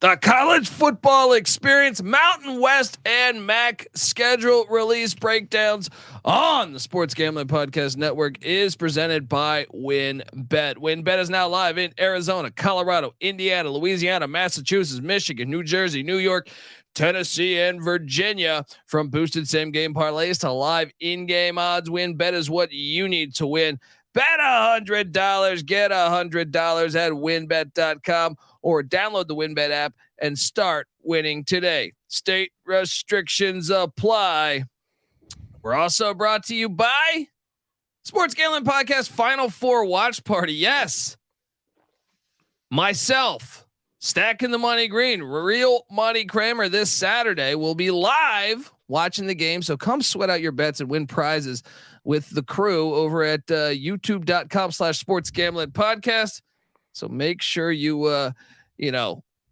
The college football experience, Mountain West and MAC schedule release breakdowns on the Sports Gambling Podcast Network is presented by WynnBET. WynnBET is now live in Arizona, Colorado, Indiana, Louisiana, Massachusetts, Michigan, New Jersey, New York, Tennessee, and Virginia. From boosted same game parlays to live in-game odds, WynnBET is what you need to win. Bet $100, get $100 at wynnbet.com or download the WynnBET app and start winning today. State restrictions apply. We're also brought to you by Sports Gambling Podcast Final Four Watch Party. Yes. Myself, Stacking the Money Green, Real Money Kramer this Saturday will be live watching the game. So come sweat out your bets and win prizes with the crew over at youtube.com/sports gambling podcast. So make sure you,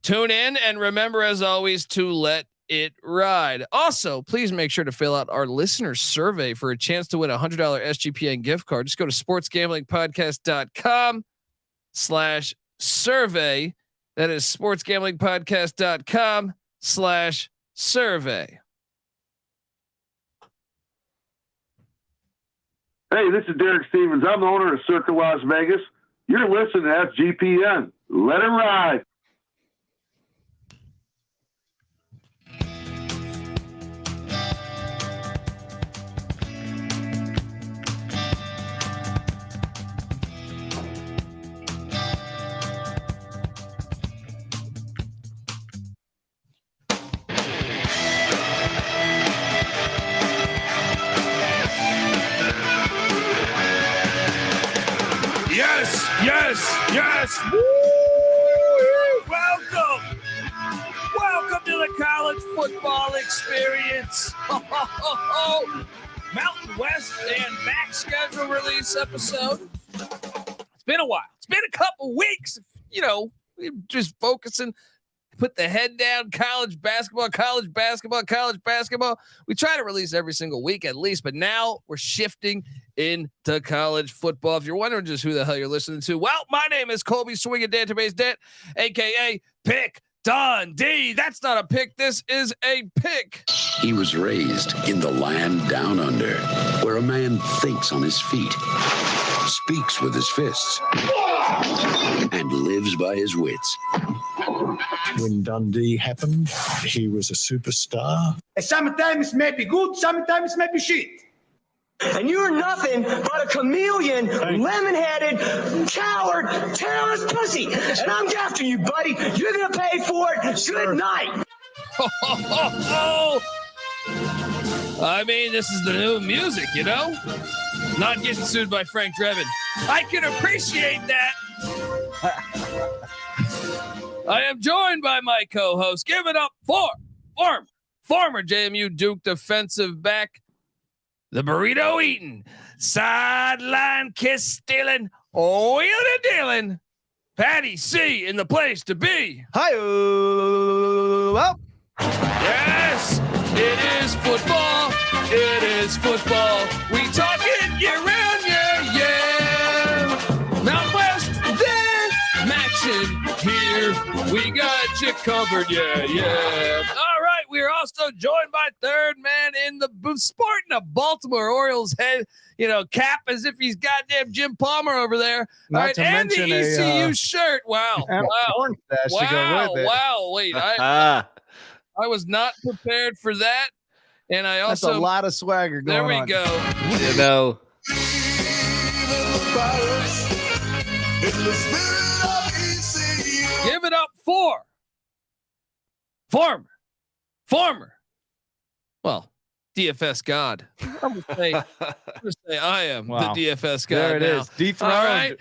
tune in and remember, as always, to let it ride. Also, please make sure to fill out our listener survey for a chance to win a $100 SGPN gift card. Just go to sportsgamblingpodcast.com/survey. That is sportsgamblingpodcast.com/survey. Hey, this is Derek Stevens. I'm the owner of Circa Las Vegas. You're listening to SGPN. Let it ride. Yes. Woo! Welcome to the college football experience. Mountain West and MAC schedule release episode. It's been a while. It's been a couple weeks. We're just focusing. Put the head down. College basketball. We try to release every single week at least, but now we're shifting into college football. If you're wondering just who the hell you're listening to, well, my name is Colby Swinging Database Dent, aka Pick Dundee. That's not a pick. This is a pick. He was raised in the land down under, where a man thinks on his feet, speaks with his fists, and lives by his wits. When Dundee happened, he was a superstar. Sometimes it may be good, sometimes it may be shit. And you're nothing but a chameleon, lemon-headed, coward, terrorist pussy. And I'm after you, buddy. You're going to pay for it. Good night. I mean, this is the new music, Not getting sued by Frank Drebin. I can appreciate that. I am joined by my co-host. Give it up for former JMU Duke defensive back, the burrito eating, sideline kiss stealing, wheeling dealing, Patty C in the place to be. Hi, well, yes, it is football. It is football. We talk it year round, yeah. Mountain West, then action here. We got you covered, yeah. All right, we are also joined by third man in the booth, sporting a Baltimore Orioles head, cap as if he's goddamn Jim Palmer over there. All right, and the ECU shirt. Wow. Wait, I was not prepared for that. And I also that's a lot of swagger going on. There we go. Give it up for former. Well, DFS God. I'm gonna say I am the DFS God. There it is. Dethroned. All right.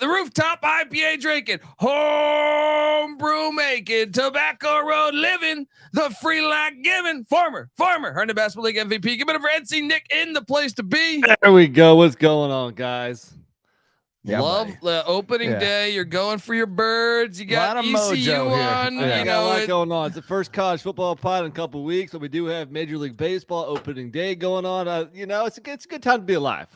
The rooftop IPA drinking, homebrew making, tobacco road living, the free life giving, former earned the Basketball League MVP. Give it up for NC Nick in the place to be. There we go. What's going on, guys? Yeah, love the opening day. You're going for your birds. You got ECU on. Yeah. Got a lot going on. It's the first college football pod in a couple of weeks, but we do have Major League Baseball opening day going on. It's a good time to be alive.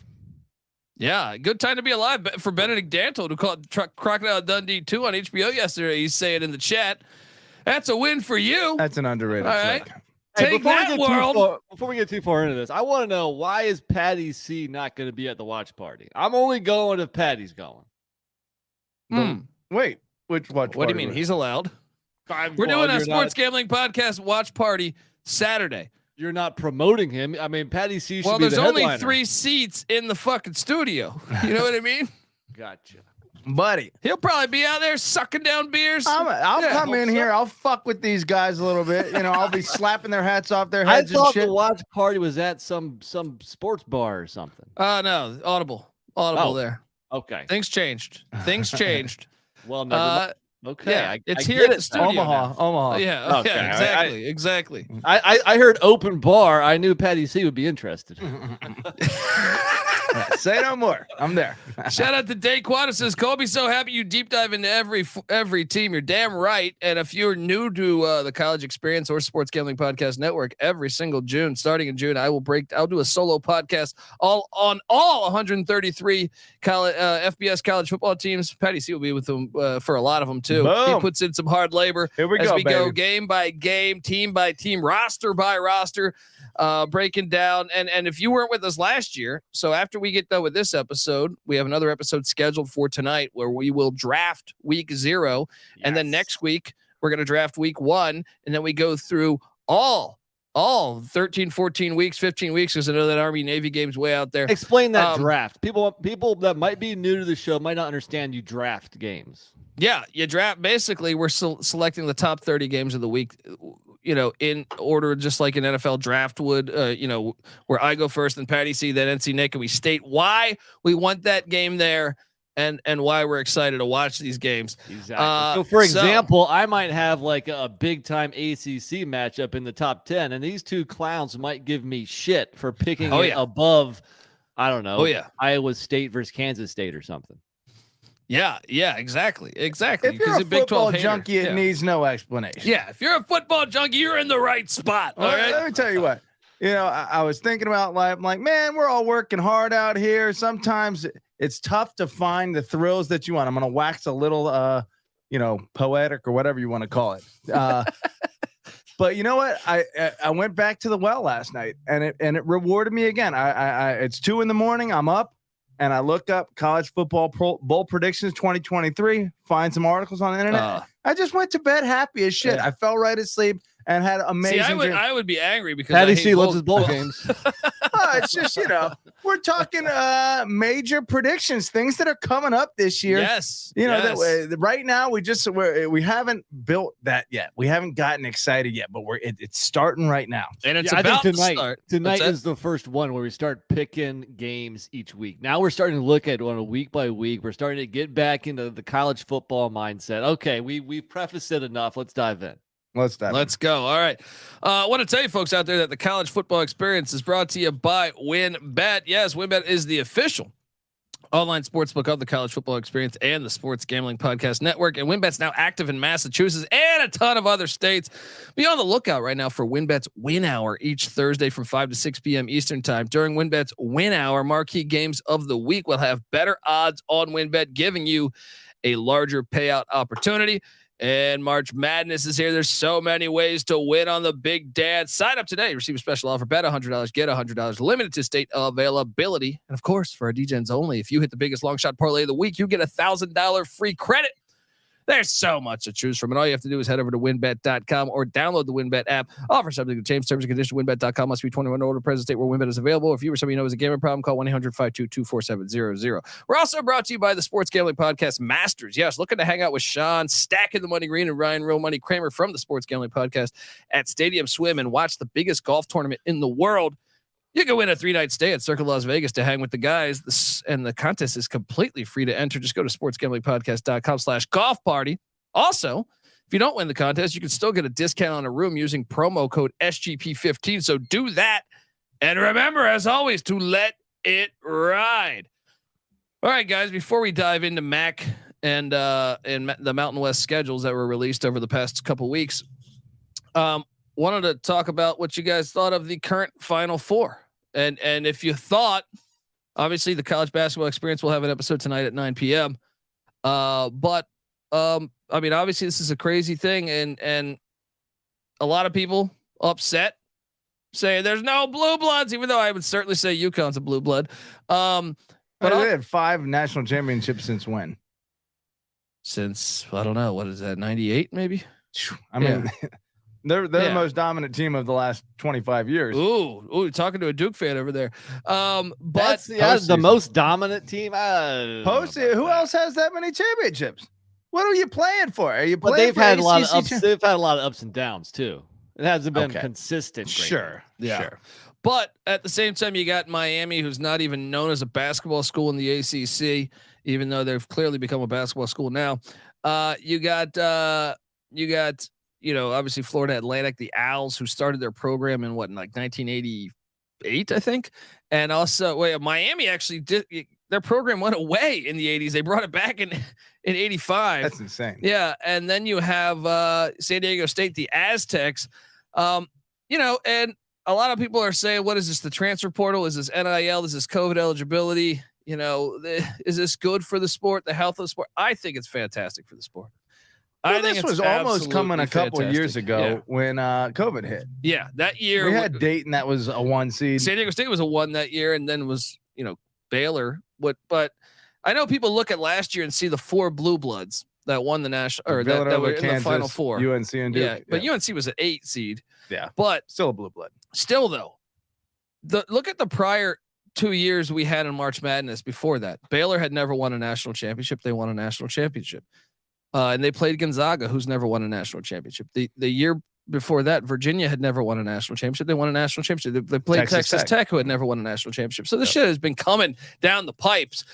Yeah, good time to be alive for Benedict Dantle, who called Crocodile Dundee 2 on HBO yesterday. He's saying in the chat, that's a win for you. That's an underrated All right. flick. Take that, world. Before we get too far into this, I want to know, why is Patty C not going to be at the watch party? I'm only going if Patty's going. Wait, which watch? What do you mean? He's allowed. We're doing a sports gambling podcast watch party Saturday. You're not promoting him. I mean, Patty C should Well, be there's the only headliner. 3 seats in the fucking studio. You know what I mean? Gotcha. buddy. He'll probably be out there sucking down beers. I'll come in here. I'll fuck with these guys a little bit. You know, I'll be slapping their hats off their heads. I thought and shit. the watch party was at some sports bar or something. No, Audible there. Okay. Things changed. Well, never mind. Okay. Yeah, it's I here get at the studio. Omaha. Yeah. Okay, Yeah. Exactly. I heard open bar. I knew Patty C would be interested. Say no more. I'm there. Shout out to Daquan. Says Kobe, so happy you deep dive into every team. You're damn right. And if you're new to the College Experience or Sports Gambling Podcast Network, every single June, starting in June, I'll do a solo podcast on all 133 FBS college football teams. Patty C will be with them for a lot of them too. Boom. He puts in some hard labor. Here we as go, we baby. go game by game, team by team, roster by roster. Breaking down. And if you weren't with us last year, so after we get done with this episode, we have another episode scheduled for tonight where we will draft week 0. Yes. And then next week we're going to draft week 1. And then we go through all 13, 14 weeks, 15 weeks. Because I know that Army Navy game's way out there. Explain that draft. People that might be new to the show might not understand you draft games. Yeah. You draft. Basically we're selecting the top 30 games of the week, you know, in order, just like an NFL draft would, you know, where I go first, then Patty C, then NC Nick, and we state why we want that game there and why we're excited to watch these games. Exactly. So for example, I might have like a big time ACC matchup in the top 10, and these two clowns might give me shit for picking it above, I don't know, Iowa State versus Kansas State or something. Yeah, exactly. If you're a football junkie, it needs no explanation. Yeah, if you're a football junkie, you're in the right spot. All right. Let me tell you what. You know, I was thinking about life. I'm like, man, we're all working hard out here. Sometimes it's tough to find the thrills that you want. I'm gonna wax a little, you know, poetic or whatever you want to call it. But you know what? I went back to the well last night, and it rewarded me again. It's 2 a.m. I'm up. And I look up college football bowl predictions 2023, find some articles on the internet. I just went to bed happy as shit. I fell right asleep and had amazing. See, I would be angry because Patty C loves his bowl games. It's just, you know, we're talking major predictions, things that are coming up this year. Yes. You know, that right now we haven't built that yet. We haven't gotten excited yet, but it's starting right now. And it's I about think to start. Tonight is the first one where we start picking games each week. Now we're starting to look at it on a week by week. We're starting to get back into the college football mindset. Okay, we've prefaced it enough. Let's dive in. Let's go. All right. I want to tell you folks out there that the College Football Experience is brought to you by WinBet. Yes, WinBet is the official online sportsbook of the College Football Experience and the Sports Gambling Podcast Network. And WinBet's now active in Massachusetts and a ton of other states. Be on the lookout right now for WinBet's Win Hour each Thursday from 5 to 6 p.m. Eastern Time. During WinBet's Win Hour, marquee games of the week will have better odds on WinBet, giving you a larger payout opportunity. And March Madness is here. There's so many ways to win on the big dance. Sign up today. Receive a special offer. Bet $100. Get $100. Limited to state availability. And of course, for our DGens only, if you hit the biggest long shot parlay of the week, you get $1,000 free credit. There's so much to choose from. And all you have to do is head over to winbet.com or download the WinBet app. Offer subject to change. Terms and conditions. WinBet.com must be 21 or older. Present state where WinBet is available. If you or somebody you know has a gambling problem, call 1-800-522-4700. We're also brought to you by the Sports Gambling Podcast Masters. Yes, looking to hang out with Sean, Stacking the Money Green, and Ryan Real Money Kramer from the Sports Gambling Podcast at Stadium Swim and watch the biggest golf tournament in the world. You can win a 3-night stay at Circle Las Vegas to hang with the guys. And the contest is completely free to enter. Just go to sportsgamblingpodcast.com/golf party. Also, if you don't win the contest, you can still get a discount on a room using promo code SGP15. So do that. And remember, as always, to let it ride. All right, guys, before we dive into MAC and the Mountain West schedules that were released over the past couple weeks, wanted to talk about what you guys thought of the current Final Four. And if you thought Obviously, the college basketball experience will have an episode tonight at 9 p.m. But I mean, obviously, this is a crazy thing, and a lot of people upset, saying there's no blue bloods, even though I would certainly say UConn's a blue blood. But they had 5 national championships since when? Since, I don't know, what is that, 98 maybe? I mean, they're the most dominant team of the last 25 years. Ooh, talking to a Duke fan over there. But that's the most dominant team. Who else has that many championships? What are you playing for? Are you playing? But they've for had ACC a lot of ups. They've had a lot of ups and downs too. It hasn't been consistent. Sure. But at the same time, you got Miami, who's not even known as a basketball school in the ACC, even though they've clearly become a basketball school now. You got obviously Florida Atlantic, the Owls, who started their program in 1988, I think. And also, Miami actually did. Their program went away in the 80s. They brought it back in 85. That's insane. Yeah. And then you have San Diego State, the Aztecs, and a lot of people are saying, what is this? The transfer portal? Is this NIL? Is this COVID eligibility? Is this good for the sport, the health of the sport? I think it's fantastic for the sport. Well, this was almost coming a couple of years ago when COVID hit. Yeah. That year we had Dayton. That was a 1 seed. San Diego State was a 1 that year. And then was, Baylor. But I know people look at last year and see the 4 blue bloods that won the national, or that were in the Final Four. UNC and Duke. Yeah, but UNC was an 8 seed. Yeah, but still a blue blood. Still though, look at the prior 2 years we had in March Madness. Before that, Baylor had never won a national championship. They won a national championship, and they played Gonzaga, who's never won a national championship. The year before that, Virginia had never won a national championship. They won a national championship. They played Texas Tech, who had never won a national championship. So this shit has been coming down the pipes.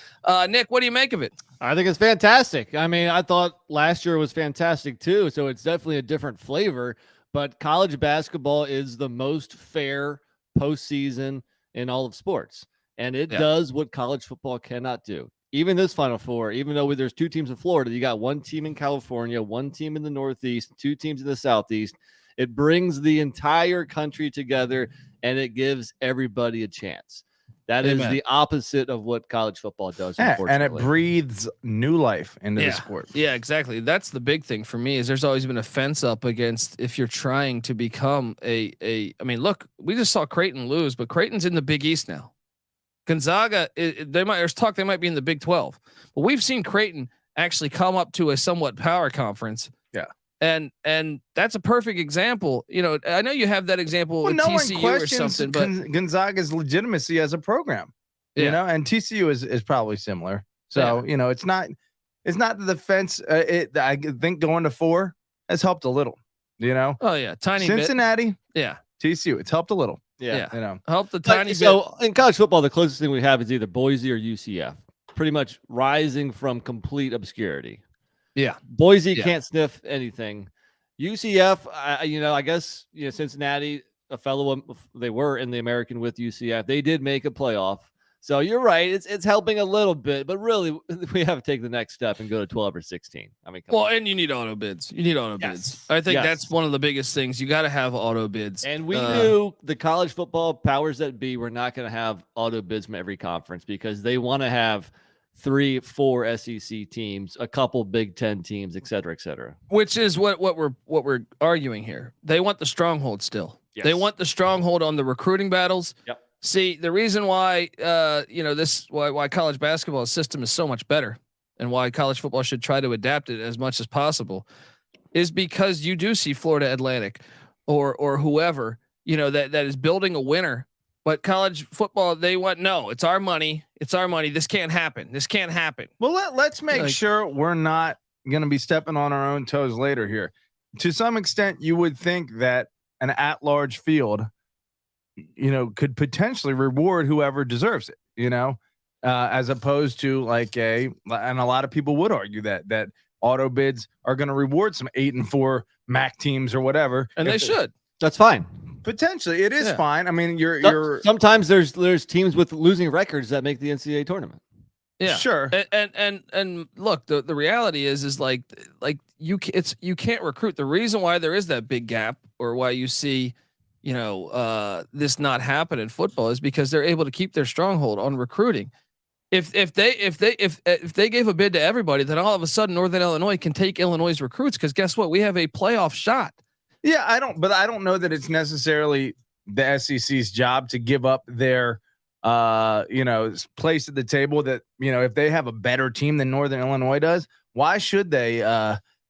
Nick, what do you make of it? I think it's fantastic. I mean, I thought last year was fantastic too. So it's definitely a different flavor, but college basketball is the most fair postseason in all of sports. And it does what college football cannot do. Even this Final Four, even though there's 2 teams in Florida, you got 1 team in California, 1 team in the Northeast, 2 teams in the Southeast. It brings the entire country together, and it gives everybody a chance. That is the opposite of what college football does. And it breathes new life into the sport. Yeah, exactly. That's the big thing for me is there's always been a fence up against if you're trying to become I mean, look, we just saw Creighton lose, but Creighton's in the Big East now. Gonzaga, there's talk they might be in the Big 12, but we've seen Creighton actually come up to a somewhat power conference. Yeah. And that's a perfect example. I know you have that example with TCU or something, but Gonzaga's legitimacy as a program, you know, and TCU is probably similar. So, it's not the fence. I think going to 4 has helped a little, Oh yeah. Tiny Cincinnati. bit. Yeah. TCU. It's helped a little. Yeah. Helped the tiny bit. So in college football, the closest thing we have is either Boise or UCF, pretty much rising from complete obscurity. Yeah. Boise can't sniff anything. UCF, I guess, Cincinnati, they were in the American with UCF. They did make a playoff. So you're right. It's helping a little bit, but really we have to take the next step and go to 12 or 16. I mean, and you need auto bids. Bids. I think that's one of the biggest things. You got to have auto bids. And we knew the college football powers that be were not going to have auto bids from every conference because they want to have 3-4 SEC teams, a couple Big Ten teams, et cetera, et cetera. Which is what we're arguing here. They want the stronghold still. Yes. They want the stronghold on the recruiting battles. Yep. See, the reason why why college basketball system is so much better and why college football should try to adapt it as much as possible is because you do see Florida Atlantic or whoever, that is building a winner. But college football, they want, no, it's our money. It's our money. This can't happen. Well, let's make sure we're not going to be stepping on our own toes later here. To some extent, you would think that an at-large field, could potentially reward whoever deserves it, as opposed to and a lot of people would argue that auto bids are going to reward some 8-4 MAC teams or whatever. And they should. That's fine. Potentially, it is fine. I mean, you're sometimes there's teams with losing records that make the NCAA tournament. Yeah, sure. And look, the reality is like you can't recruit. The reason why there is that big gap, or why you see, this not happen in football is because they're able to keep their stronghold on recruiting. If they gave a bid to everybody, then all of a sudden Northern Illinois can take Illinois' recruits, because guess what? We have a playoff shot. Yeah, I don't know that it's necessarily the SEC's job to give up their place at the table. That, if they have a better team than Northern Illinois does, why should they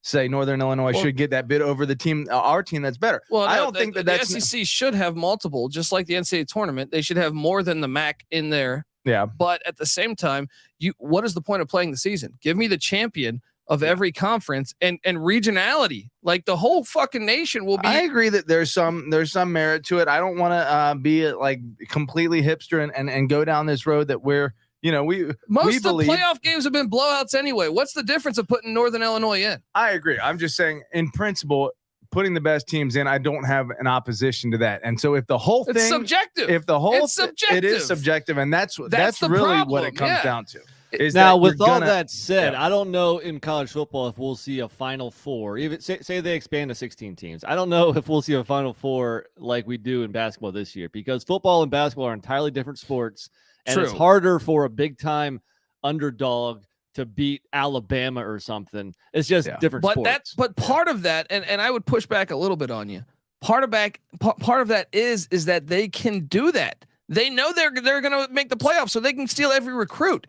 say Northern Illinois should get that bid over the team, our team that's better? Well, I don't think the SEC should have multiple, just like the NCAA tournament. They should have more than the MAC in there. Yeah. But at the same time, what is the point of playing the season? Give me the champion of every conference and regionality. Like, the whole fucking nation will be. I agree that there's some merit to it. I don't want to be like completely hipster and go down this road that we're, most of the playoff games have been blowouts anyway. What's the difference of putting Northern Illinois in? I agree. I'm just saying, in principle, putting the best teams in, I don't have an opposition to that. And so if the whole thing, it's subjective. If the whole, subjective. It is subjective, and that's really problem. what it comes down to. Is now, with all that said, I don't know in college football if we'll see a Final Four. Even say they expand to 16 teams. I don't know if we'll see a Final Four like we do in basketball this year, because football and basketball are entirely different sports, and it's harder for a big time underdog to beat Alabama or something. It's just different sports. But part of that, and I would push back a little bit on you. Part of that is that they can do that. They know they're going to make the playoffs, so they can steal every recruit.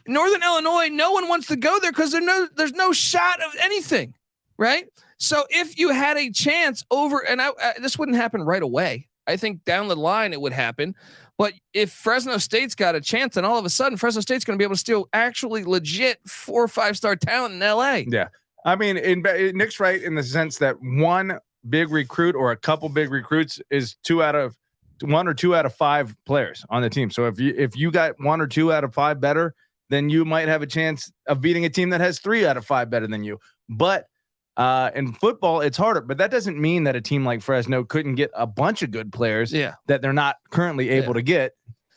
Northern Illinois, no one wants to go there because there's no shot of anything, right? So if you had a chance over, and this wouldn't happen right away. I think down the line it would happen. But if Fresno State's got a chance, then all of a sudden Fresno State's going to be able to steal actually legit 4 or 5-star talent in LA. Yeah. I mean, Nick's right in the sense that one big recruit or a couple big recruits is 1 or 2 out of 5 players on the team. So if you got 1 or 2 out of 5 better, then you might have a chance of beating a team that has 3 out of 5 better than you. But in football, it's harder. But that doesn't mean that a team like Fresno couldn't get a bunch of good players that they're not currently able to get.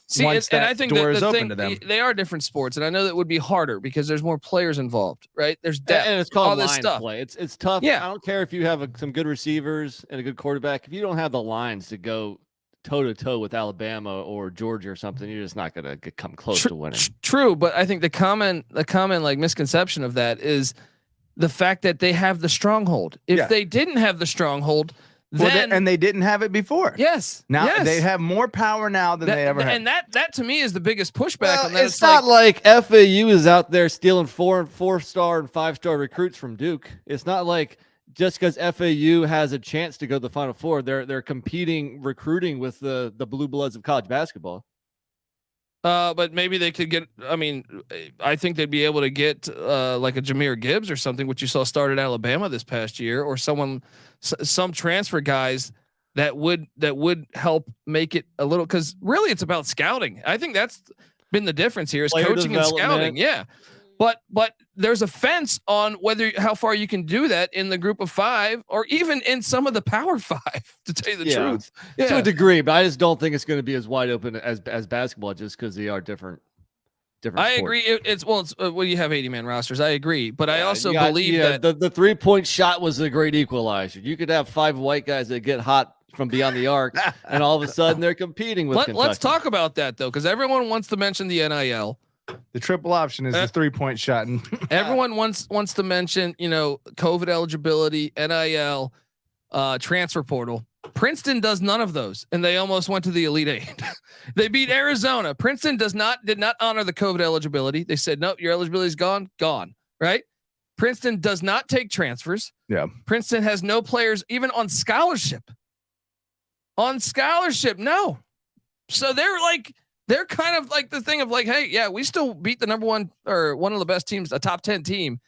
See, and I think door is open to them. They are different sports, and I know that would be harder because there's more players involved, right? There's depth, and it's called all this line stuff. Play. It's tough. Yeah. I don't care if you have some good receivers and a good quarterback. If you don't have the lines to go toe-to-toe with Alabama or Georgia or something, you're just not going to come close to winning. True, but I think the common like misconception of that is the fact that they have the stronghold. If they didn't have the stronghold, then and they didn't have it before. Yes. Now they have more power now than they ever had. And that to me is the biggest pushback on that. It's not like FAU is out there stealing 4-star and 5-star recruits from Duke. It's not like just because FAU has a chance to go to the Final Four, they're competing recruiting with the blue bloods of college basketball. But maybe they could get. I mean, I think they'd be able to get like a Jahmyr Gibbs or something, which you saw start at Alabama this past year, or some transfer guys that would help make it a little. Because really, it's about scouting. I think that's been the difference here is player coaching and scouting. Yeah. But there's a fence on how far you can do that in the group of 5 or even in some of the Power 5, to tell you the truth. Yeah. To a degree, but I just don't think it's going to be as wide open as basketball, just because they are different. I agree. It's you have 80-man rosters. I agree, but I also believe that the 3-point shot was a great equalizer. You could have 5 white guys that get hot from beyond the arc, and all of a sudden they're competing with Kentucky. Let's talk about that though, because everyone wants to mention the NIL. The triple option is the 3-point shot. And everyone wants to mention, COVID eligibility, NIL, transfer portal. Princeton does none of those, and they almost went to the Elite Eight. They beat Arizona. Princeton did not honor the COVID eligibility. They said, nope, your eligibility is gone. Right? Princeton does not take transfers. Yeah. Princeton has no players even on scholarship. No. So they're kind of like the thing of like, hey, yeah, we still beat the number 1 or one of the best teams, a top 10 team,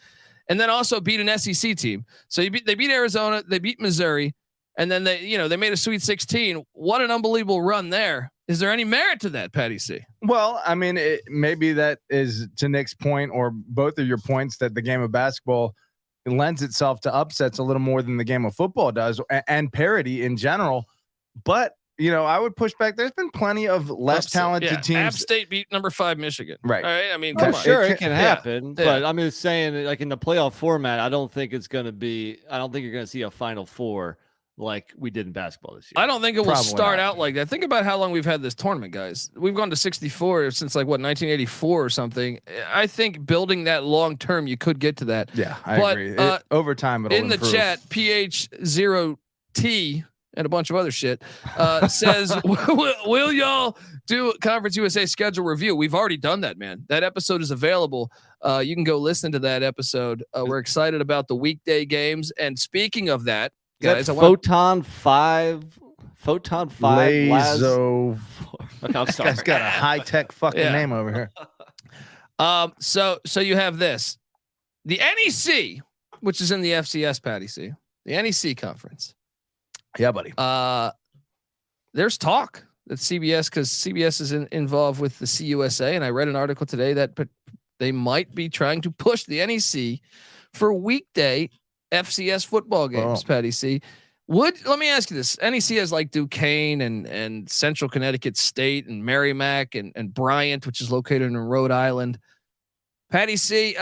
and then also beat an SEC team. So they beat Arizona, they beat Missouri, and then they made a Sweet 16. What an unbelievable run there. Is there any merit to that, Patty C? Well, I mean, maybe that is to Nick's point or both of your points that the game of basketball lends itself to upsets a little more than the game of football does, and parity in general. But I would push back. There's been plenty of less talented teams. App State beat number 5 Michigan. Right. All right. I mean, come on. Sure, it can happen. But I'm just saying, like in the playoff format, I don't think you're going to see a Final Four like we did in basketball this year. I don't think it will start out like that. Think about how long we've had this tournament, guys. We've gone to 64 since 1984 or something. I think building that long term, you could get to that. Yeah, I agree. Over time, it'll in improve. The chat, PH0T and a bunch of other shit says, will y'all do Conference USA schedule review? We've already done that, man. That episode is available. You can go listen to that episode. We're excited about the weekday games. And speaking of that, guys, Photon 5. Lazo. Okay, I'm sorry. Guy's got a high tech fucking name over here. So you have this, the NEC, which is in the FCS, Patty C, the NEC conference. Yeah, buddy. There's talk that CBS, because CBS is involved with the CUSA, and I read an article today that they might be trying to push the NEC for weekday FCS football games. Patty C, let me ask you this: NEC has like Duquesne and Central Connecticut State and Merrimack and Bryant, which is located in Rhode Island. Patty C,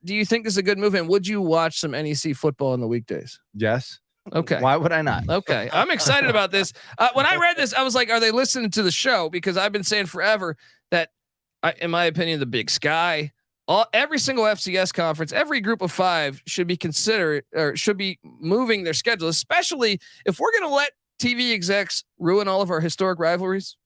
do you think this is a good move? And would you watch some NEC football in the weekdays? Yes. Okay. Why would I not? Okay. I'm excited about this. When I read this, I was like, are they listening to the show? Because I've been saying forever that, in my opinion, the Big Sky, every single FCS conference, every group of 5 should be considered or should be moving their schedule, especially if we're going to let TV execs ruin all of our historic rivalries.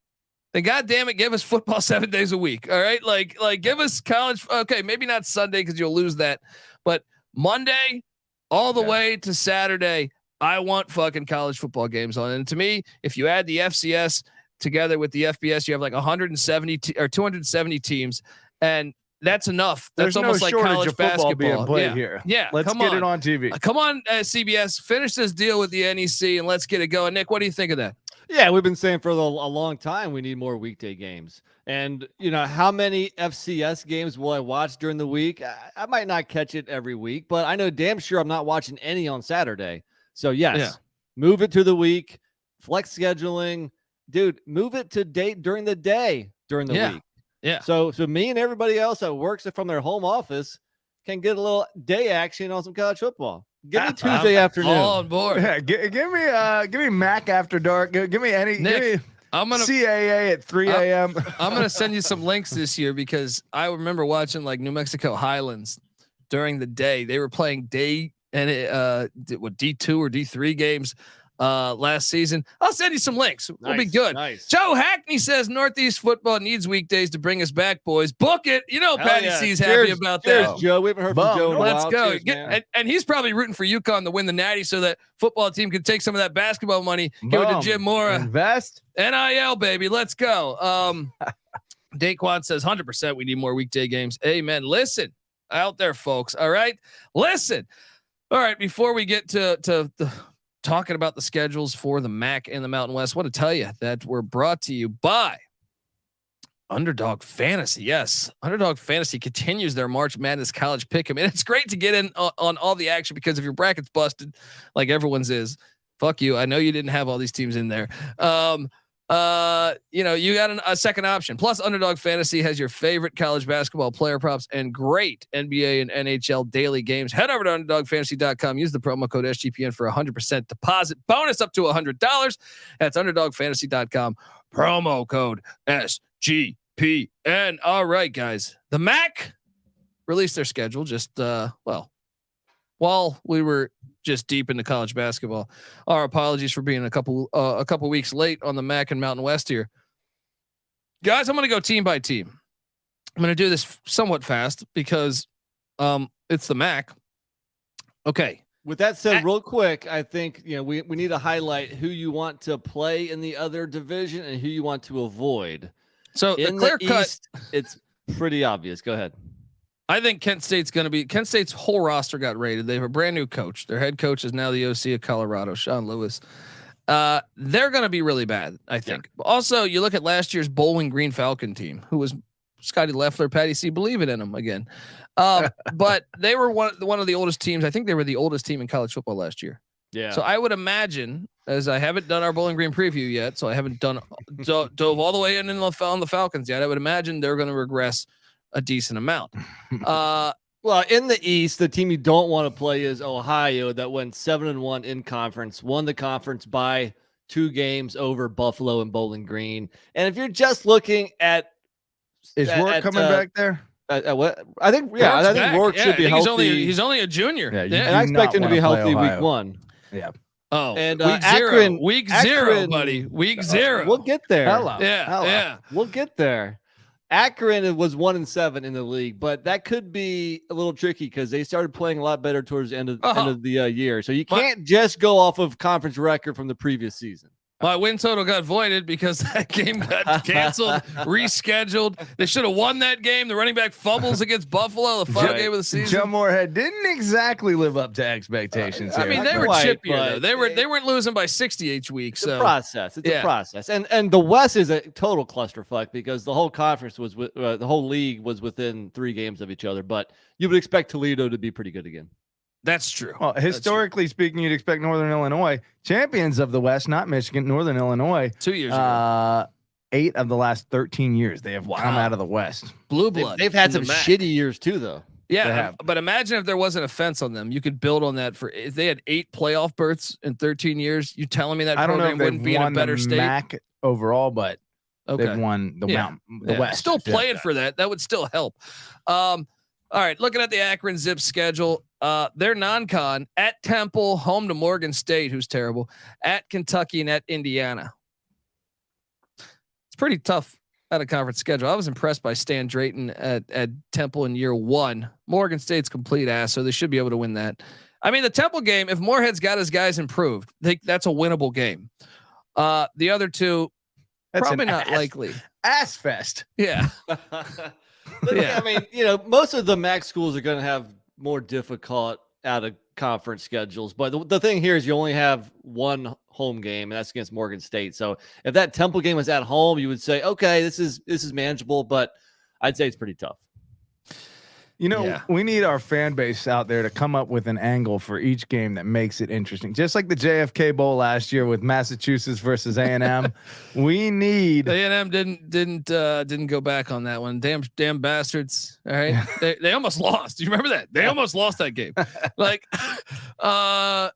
Then goddamn it, give us football 7 days a week. All right. Like give us college. Okay. Maybe not Sunday, cause you'll lose that, but Monday all the way to Saturday. I want fucking college football games on. And to me, if you add the FCS together with the FBS, you have like 170 or 270 teams, and that's enough. That's almost like college basketball being played here. Yeah, let's get it on TV. Come on, CBS, finish this deal with the NEC and let's get it going. Nick, what do you think of that? Yeah, we've been saying for a long time we need more weekday games. And how many FCS games will I watch during the week? I might not catch it every week, but I know damn sure I'm not watching any on Saturday. So yes, move it to the week, flex scheduling, dude, move it to date during the day during the week. Yeah. So me and everybody else that works from their home office can get a little day action on some college football. Give me Tuesday afternoon. All on board. Yeah, give me Mac after dark. Give me any. Nick, I'm gonna CAA at 3 a.m. I'm gonna send you some links this year because I remember watching like New Mexico Highlands during the day. They were playing day and D2 or D3 games last season. I'll send you some links. We'll be good. Nice. Joe Hackney says Northeast football needs weekdays to bring us back, boys. Book it. Patty C's happy about that. Joe. We haven't heard from Joe in a Let's while. go. Cheers, and he's probably rooting for UConn to win the Natty so that football team can take some of that basketball money, give it to Jim Mora. Invest. NIL, baby. Let's go. Daquan says 100% we need more weekday games. Amen. Listen out there, folks. All right. Listen. All right. Before we get to the talking about the schedules for the MAC and the Mountain West, I want to tell you that we're brought to you by Underdog Fantasy. Yes, Underdog Fantasy continues their March Madness college pick'em, and it's great to get in on all the action because if your bracket's busted, like everyone's is, fuck you. I know you didn't have all these teams in there. You got a second option. Plus, Underdog Fantasy has your favorite college basketball player props and great NBA and NHL daily games. Head over to UnderdogFantasy.com. Use the promo code SGPN for 100% deposit bonus up to $100. That's UnderdogFantasy.com. Promo code SGPN. All right, guys. The MAC released their schedule just while we were just deep into college basketball. Our apologies for being a couple weeks late on the MAC and Mountain West here. Guys, I'm going to go team by team. I'm going to do this somewhat fast because it's the MAC. Okay. With that said, real quick, I think we need to highlight who you want to play in the other division and who you want to avoid. So in the clear cut, East, it's pretty obvious. Go ahead. I think Kent State's whole roster got raided. They have a brand new coach. Their head coach is now the OC of Colorado, Sean Lewis. They're going to be really bad, I think. Yeah. Also, you look at last year's Bowling Green Falcon team, who was Scotty Leffler, Patty C, believing in them again. But they were one of the oldest teams. I think they were the oldest team in college football last year. Yeah. So I would imagine, as I haven't done our Bowling Green preview yet, so I haven't dove all the way in on the Falcons yet. I would imagine they're going to regress a decent amount. Well, Well, in the East, the team you don't want to play is Ohio, that went 7-1 in conference, won the conference by 2 games over Buffalo and Bowling Green. And if you're just looking at Rourke coming back there? What I think, I think Rourke should be healthy. He's only a junior. Yeah, and I expect him to be healthy week 1. Yeah. Oh, and week zero, buddy. Week 0. We'll get there. Yeah. We'll get there. Akron was 1-7 in the league, but that could be a little tricky because they started playing a lot better towards the end of the year. So you can't just go off of conference record from the previous season. My win total got voided because that game got canceled, rescheduled. They should have won that game. The running back fumbles against Buffalo, the final game of the season. Joe Moorhead didn't exactly live up to expectations. I mean, they were chippier though. They weren't losing by 60 each week. It's a process. It's a process. And the West is a total clusterfuck because the whole conference was the whole league was within 3 games of each other. But you would expect Toledo to be pretty good again. That's true. Well, historically speaking, you'd expect Northern Illinois, champions of the West, not Michigan, Northern Illinois. 2 years ago. 8 of the last 13 years, they have come out of the West. Blue blood. They've had some shitty years too, though. Yeah, but imagine if there wasn't a fence on them. You could build on that. If they had 8 playoff berths in 13 years, you telling me that program wouldn't be in a better state? MAC overall, but they've won the West. Still playing for that. That would still help. All right, looking at the Akron Zip schedule, their non-con at Temple, home to Morgan State, who's terrible, at Kentucky and at Indiana. It's pretty tough out of conference schedule. I was impressed by Stan Drayton at Temple in year 1. Morgan State's complete ass, so they should be able to win that. I mean, the Temple game, if Moorhead's got his guys improved, that's a winnable game. The other two, probably not likely. Ass fest. Yeah. I mean, most of the MAC schools are going to have more difficult out of conference schedules, but the thing here is you only have 1 home game, and that's against Morgan State. So if that Temple game was at home, you would say, okay, this is manageable, but I'd say it's pretty tough. We need our fan base out there to come up with an angle for each game that makes it interesting. Just like the JFK Bowl last year with Massachusetts versus A&M. We need A&M didn't go back on that one. Damn bastards. All right. They almost lost. Do you remember that? They almost lost that game. I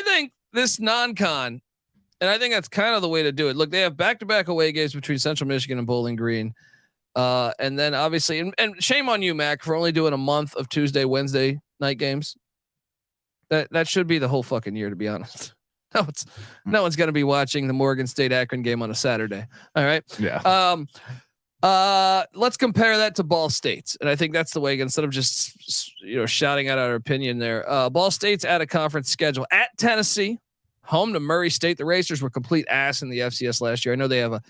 think this non-con, and I think that's kind of the way to do it. Look, they have back-to-back away games between Central Michigan and Bowling Green. And then obviously, and shame on you, Mac, for only doing a month of Tuesday, Wednesday night games. That should be the whole fucking year, to be honest. No one's going to be watching the Morgan State Akron game on a Saturday. All right. Yeah. Let's compare that to Ball State's. And I think that's the way, instead of just, shouting out our opinion there, Ball State's at a conference schedule at Tennessee, home to Murray State. The Racers were complete ass in the FCS last year. I know they have a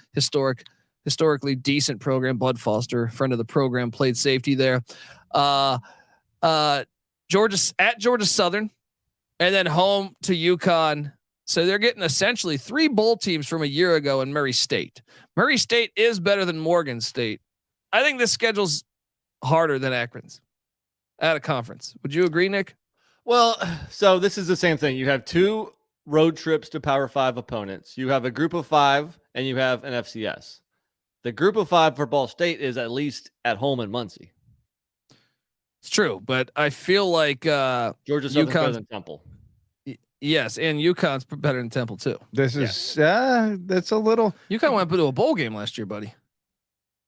historically decent program. Bud Foster, friend of the program, played safety there. Georgia Southern, and then home to UConn. So they're getting essentially 3 bowl teams from a year ago in Murray State. Murray State is better than Morgan State. I think this schedule's harder than Akron's at a conference. Would you agree, Nick? Well, so this is the same thing. You have 2 road trips to Power 5 opponents. You have a group of 5 and you have an FCS. The group of 5 for Ball State is at least at home in Muncie. It's true, but I feel like Georgia Southern's better than Temple. Yes, and UConn's better than Temple too. This is that's a little. UConn went to a bowl game last year, buddy.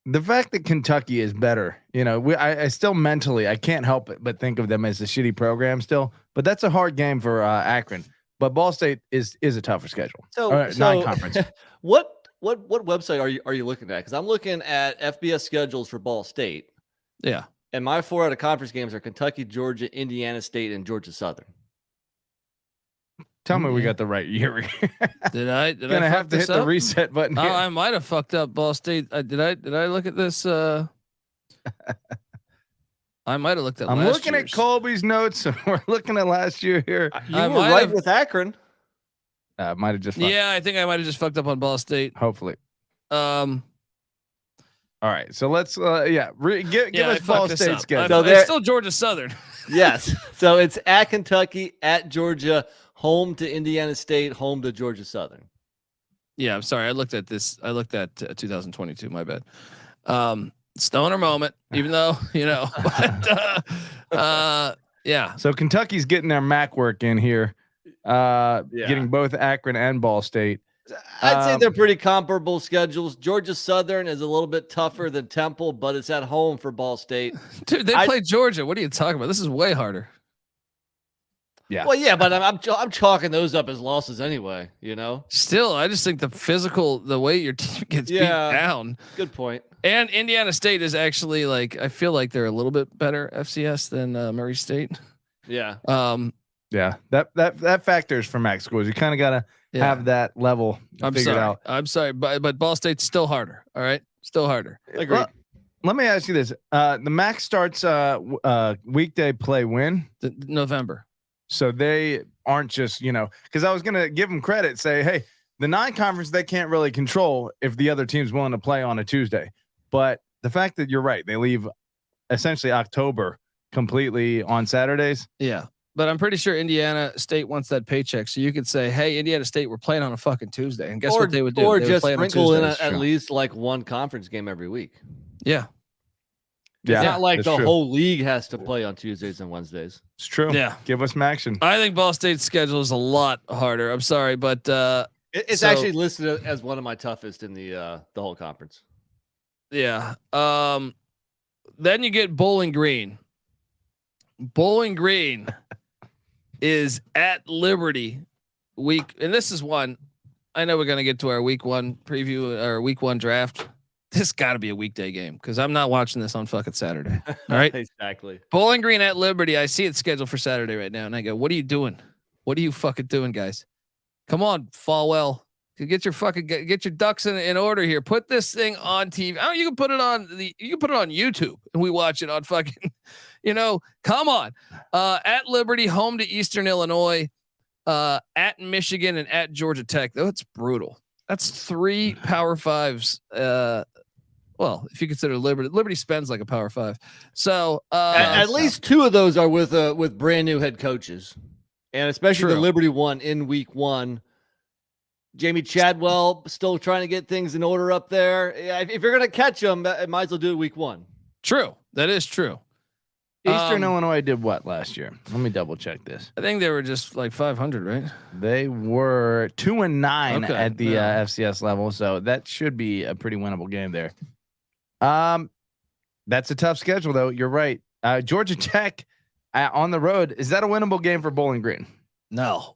The fact that Kentucky is better, I still mentally I can't help it but think of them as a shitty program still. But that's a hard game for Akron. But Ball State is a tougher schedule. So non-conference. What website are you looking at? Because I'm looking at FBS schedules for Ball State. Yeah. And my 4 out of conference games are Kentucky, Georgia, Indiana State, and Georgia Southern. Tell me we got the right year. Did I have to hit the reset button here. I might have fucked up Ball State. Did I look at this? I might have looked at. I'm looking at Colby's notes. We're looking at last year here. You were right with Akron. Might have just. Yeah, I think I might have just fucked up on Ball State. Hopefully. All right, so let's give us Ball State schedule. So it's still Georgia Southern. Yes. So it's at Kentucky, at Georgia, home to Indiana State, home to Georgia Southern. Yeah, I'm sorry. I looked at this. I looked at 2022. My bad. Stoner moment, even though, yeah. So Kentucky's getting their MAC work in here, getting both Akron and Ball State. I'd say they're pretty comparable schedules. Georgia Southern is a little bit tougher than Temple, but it's at home for Ball State. Dude, they play Georgia. What are you talking about? This is way harder. Yeah. Well, yeah, but I'm chalking those up as losses anyway, Still, I just think the way your team gets beat down. Good point. And Indiana State is actually I feel like they're a little bit better FCS than Murray State. Yeah. Yeah. That factors for MAC schools. You kind of got to have that level figured out. I'm sorry, but Ball State's still harder. All right. Still harder. Agreed. Well, let me ask you this. The MAC starts weekday play when? November. So they aren't just, because I was going to give them credit, say, hey, the non-conference, they can't really control if the other team's willing to play on a Tuesday. But the fact that you're right, they leave essentially October completely on Saturdays. Yeah. But I'm pretty sure Indiana State wants that paycheck. So you could say, hey, Indiana State, we're playing on a fucking Tuesday. And guess what they would do? Or they just would sprinkle in at least one conference game every week. Yeah. It's not like the whole league has to play on Tuesdays and Wednesdays. It's true. Yeah. Give us some action. I think Ball State's schedule is a lot harder. I'm sorry, but it's actually listed as one of my toughest in the whole conference. Yeah. Then you get Bowling Green. Bowling Green is at Liberty week. And this is one, I know we're going to get to our week one preview or week one draft. This got to be a weekday game because I'm not watching this on fucking Saturday. All right. Exactly. Bowling Green at Liberty. I see it scheduled for Saturday right now. And I go, what are you doing? What are you fucking doing, guys? Come on, Falwell. Get your ducks in order here. Put this thing on TV. You can put it on YouTube and we watch it on fucking, come on. At Liberty, home to Eastern Illinois, at Michigan and at Georgia Tech. That's brutal. That's 3 Power Fives. Well, if you consider Liberty spends like a Power Five. So at least 2 of those are with brand new head coaches, and especially the Liberty one in week 1. Jamie Chadwell still trying to get things in order up there. If you're gonna catch them, might as well do it week 1. True, that is true. Eastern Illinois did what last year? Let me double check this. I think they were just like 500, right? They were 2-9 at the FCS level, so that should be a pretty winnable game there. That's a tough schedule, though. You're right. Georgia Tech on the road, is that a winnable game for Bowling Green? No.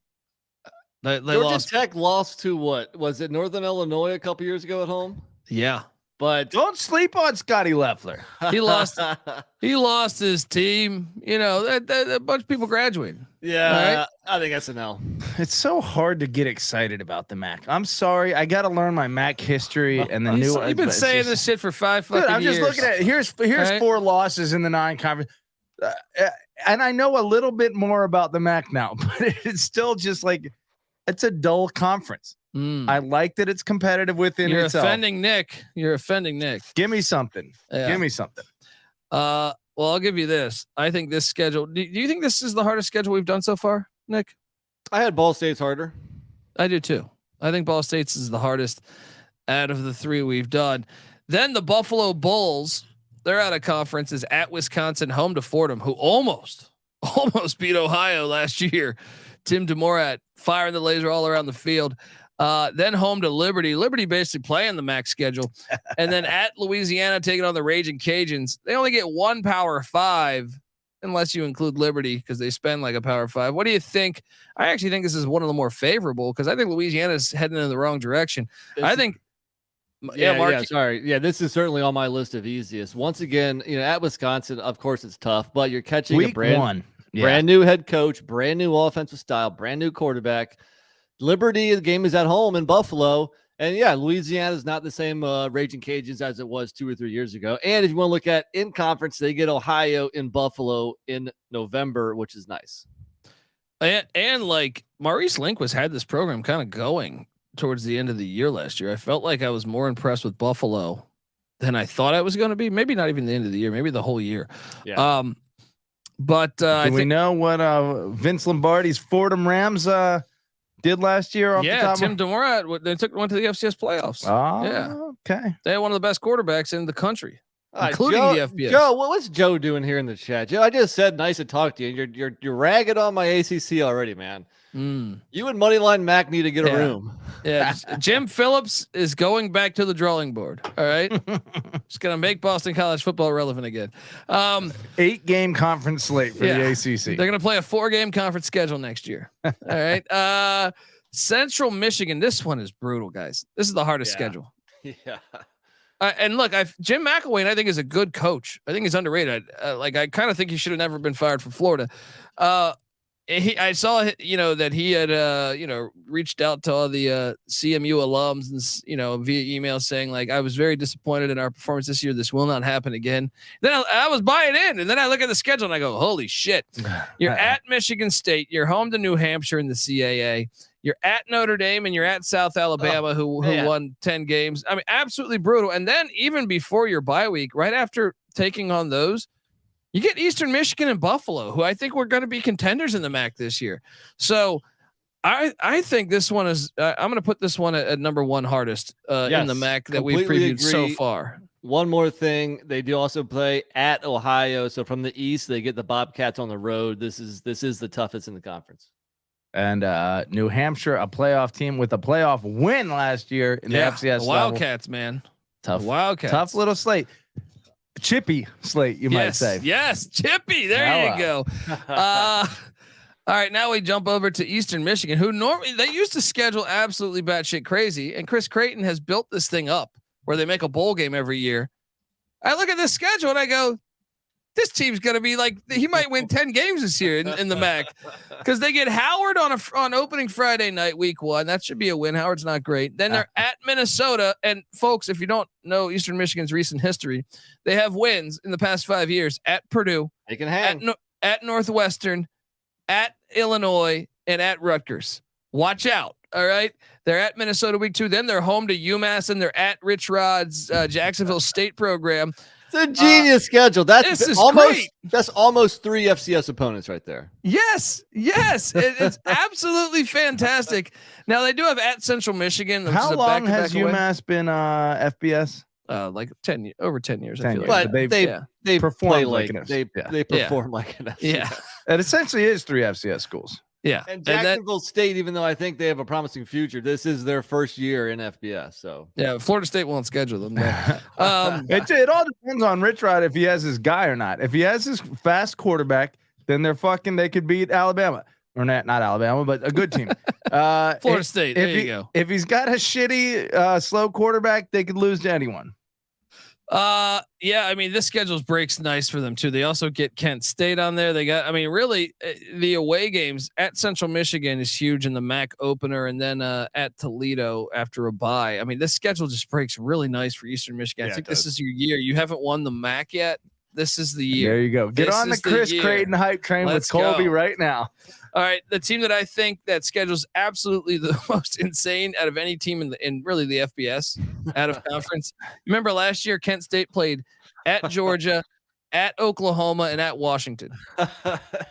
They Georgia lost. Tech lost to what? Was it Northern Illinois a couple years ago at home? Yeah. But don't sleep on Scotty Leffler. He lost. He lost his team. A bunch of people graduated. Yeah, right? I think that's an L. It's so hard to get excited about the MAC. I'm sorry, I got to learn my MAC history and the new. You've been saying this shit for 5 fucking years. I'm just looking at it. Here's right? 4 losses in the 9 conference, and I know a little bit more about the MAC now, but it's still just like it's a dull conference. I like that it's competitive within itself. You're offending Nick. Give me something. Yeah. Give me something. Well, I'll give you this. I think this schedule. Do you think this is the hardest schedule we've done so far, Nick? I had Ball State's harder. I do too. I think Ball State's is the hardest out of the 3 we've done. Then the Buffalo Bulls, they're out of conference, is at Wisconsin, home to Fordham, who almost beat Ohio last year. Tim DeMorat firing the laser all around the field. Then home to Liberty. Liberty basically playing the MAC schedule. And then at Louisiana, taking on the Raging Cajuns. They only get 1 Power 5, unless you include Liberty, because they spend like a Power 5. What do you think? I actually think this is one of the more favorable, because I think Louisiana is heading in the wrong direction. This is certainly on my list of easiest. Once again, at Wisconsin, of course it's tough, but you're catching week a brand new head coach, brand new offensive style, brand new quarterback. Liberty, the game is at home in Buffalo. And Louisiana is not the same Raging Cajuns as it was 2 or 3 years ago. And if you want to look at in conference, they get Ohio in Buffalo in November, which is nice. And like Maurice Linquist had this program kind of going towards the end of the year last year. I felt like I was more impressed with Buffalo than I thought I was going to be. Maybe not even the end of the year, maybe the whole year. Yeah. Do we know what Vince Lombardi's Fordham Rams did last year? Tim DeMorat went to the FCS playoffs. Oh, yeah. Okay. They had one of the best quarterbacks in the country. including the FBS. Joe, what's Joe doing here in the chat? Joe, I just said nice to talk to you. You're ragging on my ACC already, man. You and Moneyline Mac need to get a room. Yeah, Jim Phillips is going back to the drawing board. All right, just gonna make Boston College football relevant again. 8-game conference slate for the ACC. They're gonna play a 4-game conference schedule next year. All right, Central Michigan. This one is brutal, guys. This is the hardest schedule. Yeah. And look, Jim McElwain, I think, is a good coach. I think he's underrated. I kind of think he should have never been fired from Florida. I saw, that he had, reached out to all the CMU alums and, via email saying like, I was very disappointed in our performance this year. This will not happen again. Then I was buying in, and then I look at the schedule and I go, holy shit! You're at Michigan State. You're home to New Hampshire in the CAA. You're at Notre Dame and you're at South Alabama, who won 10 games. I mean, absolutely brutal. And then even before your bye week, right after taking on those, you get Eastern Michigan and Buffalo, who I think we're going to be contenders in the MAC this year. So I think this one is, I'm going to put this one at number 1 hardest in the MAC that we've previewed so far. One more thing. They do also play at Ohio. So from the East, they get the Bobcats on the road. This is the toughest in the conference. And New Hampshire, a playoff team with a playoff win last year in the FCS Wildcats, man. Tough Wildcats. Tough little slate. Chippy slate, you might say. Yes, Chippy. There you go. All right, now we jump over to Eastern Michigan, who normally they used to schedule absolutely batshit crazy, and Chris Creighton has built this thing up where they make a bowl game every year. I look at this schedule and I go, this team's going to be like, he might win 10 games this year in the MAC, because they get Howard on opening Friday night, week 1. That should be a win. Howard's not great. Then they're at Minnesota. And folks, if you don't know Eastern Michigan's recent history, they have wins in the past 5 years at Purdue, they can hang at Northwestern, at Illinois, and at Rutgers. Watch out. All right. They're at Minnesota week 2. Then they're home to UMass, and they're at Rich Rod's Jacksonville State program. It's a genius schedule. That's almost 3 FCS opponents right there. Yes. It's absolutely fantastic. Now they do have at Central Michigan. How long has UMass been FBS? Like over 10 years. 10 years. But they perform like they perform like an FCS. Yeah. It essentially is 3 FCS schools. Yeah. And Jacksonville State, even though I think they have a promising future, this is their first year in FBS. So yeah, Florida State won't schedule them. It all depends on Rich Rod if he has his guy or not. If he has his fast quarterback, then they could beat Alabama. Or not Alabama, but a good team. Florida State. There you go. If he's got a shitty, slow quarterback, they could lose to anyone. Yeah, I mean, this schedule's breaks nice for them too. They also get Kent State on there. They got, I mean, really the away games at Central Michigan is huge in the MAC opener, and then at Toledo after a bye. I mean, this schedule just breaks really nice for Eastern Michigan. I think this is your year. You haven't won the MAC yet. This is the year. There you go. Get on the Chris Creighton hype train with Colby right now. All right, the team that I think that schedule's absolutely the most insane out of any team in really the FBS out of conference. Remember last year, Kent State played at Georgia, at Oklahoma, and at Washington.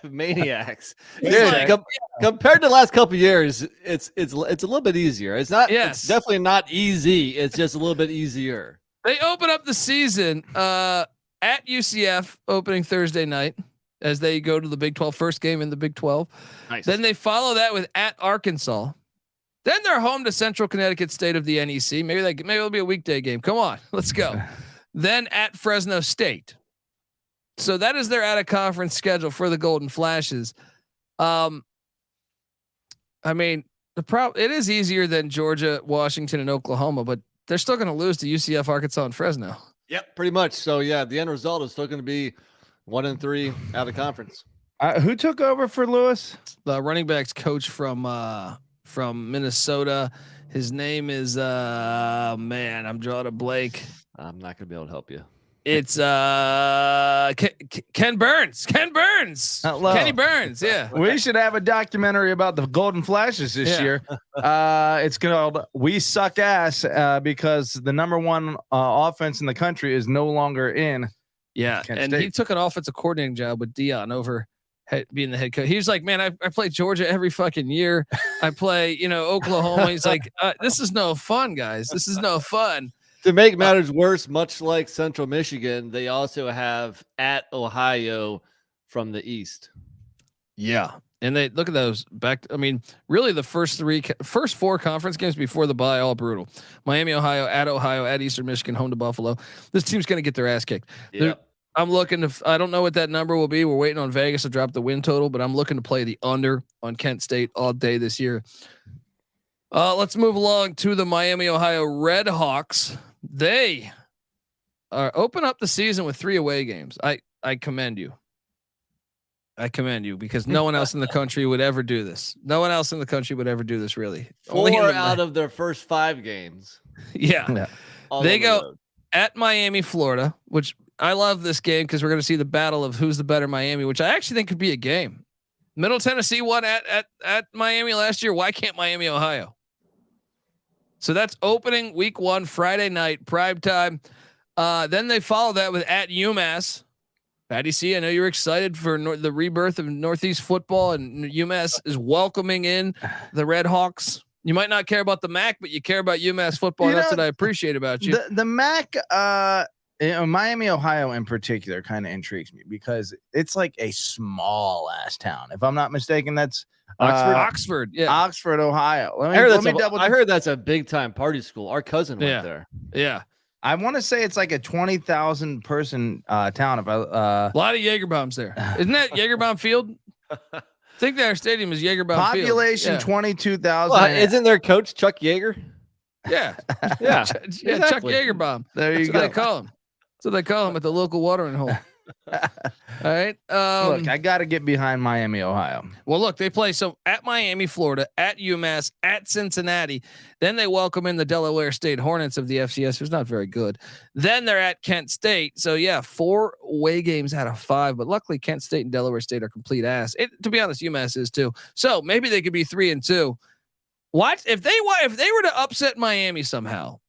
Maniacs. Compared to the last couple of years, it's a little bit easier. It's not. Yes. It's definitely not easy. It's just a little bit easier. They open up the season at UCF opening Thursday night, as they go to the Big 12 first game in the Big 12. Nice. Then they follow that with at Arkansas. Then they're home to Central Connecticut State of the NEC. Maybe it'll be a weekday game. Come on, let's go. Then at Fresno State. So that is their out of conference schedule for the Golden Flashes. I mean, it is easier than Georgia, Washington, and Oklahoma, but they're still going to lose to UCF, Arkansas, and Fresno. Yep, pretty much. So yeah, the end result is still going to be 1-3 out of conference. Who took over for Lewis? The running backs coach from Minnesota. His name is man, I'm drawing a blank. I'm not gonna be able to help you. It's Ken Burns. Hello. Kenny Burns. Yeah. We should have a documentary about the Golden Flashes this year. It's called "We Suck Ass" because the number 1 offense in the country is no longer in. Yeah, and he took an offensive coordinating job with Dion over being the head coach. He was like, man, I play Georgia every fucking year. I play, Oklahoma. He's like, this is no fun, guys. This is no fun. To make matters worse, much like Central Michigan, they also have at Ohio from the East. Yeah. And they look at those back. I mean, really the first 4 conference games before the bye, all brutal. Miami, Ohio, at Eastern Michigan, home to Buffalo. This team's going to get their ass kicked. Yep. I'm looking to, I don't know what that number will be. We're waiting on Vegas to drop the win total, but I'm looking to play the under on Kent State all day this year. Let's move along to the Miami, Ohio Red Hawks. They are open up the season with 3 away games. I commend you. Because no one else in the country would ever do this. No one else in the country would ever do this, really. 4 out of their first 5 games. Yeah. They go at Miami, Florida, which I love this game because we're going to see the battle of who's the better Miami, which I actually think could be a game. Middle Tennessee won at Miami last year. Why can't Miami, Ohio? So that's opening week 1, Friday night, prime time. Then they follow that with at UMass. Patty C, I know you're excited for the rebirth of Northeast football, and UMass is welcoming in the Red Hawks. You might not care about the MAC, but you care about UMass football. That's what I appreciate about you. The MAC, Miami, Ohio in particular kind of intrigues me because it's like a small ass town. If I'm not mistaken, that's Oxford. Yeah. Oxford, Ohio. I heard that's a big time party school. Our cousin went there. Yeah. I want to say it's like a 20,000 person town. A lot of Jaeger bombs there. Isn't that Jaeger bomb field? I think their stadium is Jaeger bomb population field. 22,000. Well, isn't their coach Chuck Yeager? Yeah. Yeah. Exactly. Chuck Jaeger bomb. There you go. They call him. So they call him at the local watering hole. All right. Look, I got to get behind Miami, Ohio. Well, look, they play at Miami, Florida, at UMass, at Cincinnati. Then they welcome in the Delaware State Hornets of the FCS, who's not very good. Then they're at Kent State. So yeah, 4 away games out of 5. But luckily, Kent State and Delaware State are complete ass. To be honest, UMass is too. So maybe they could be 3-2. What if they were to upset Miami somehow?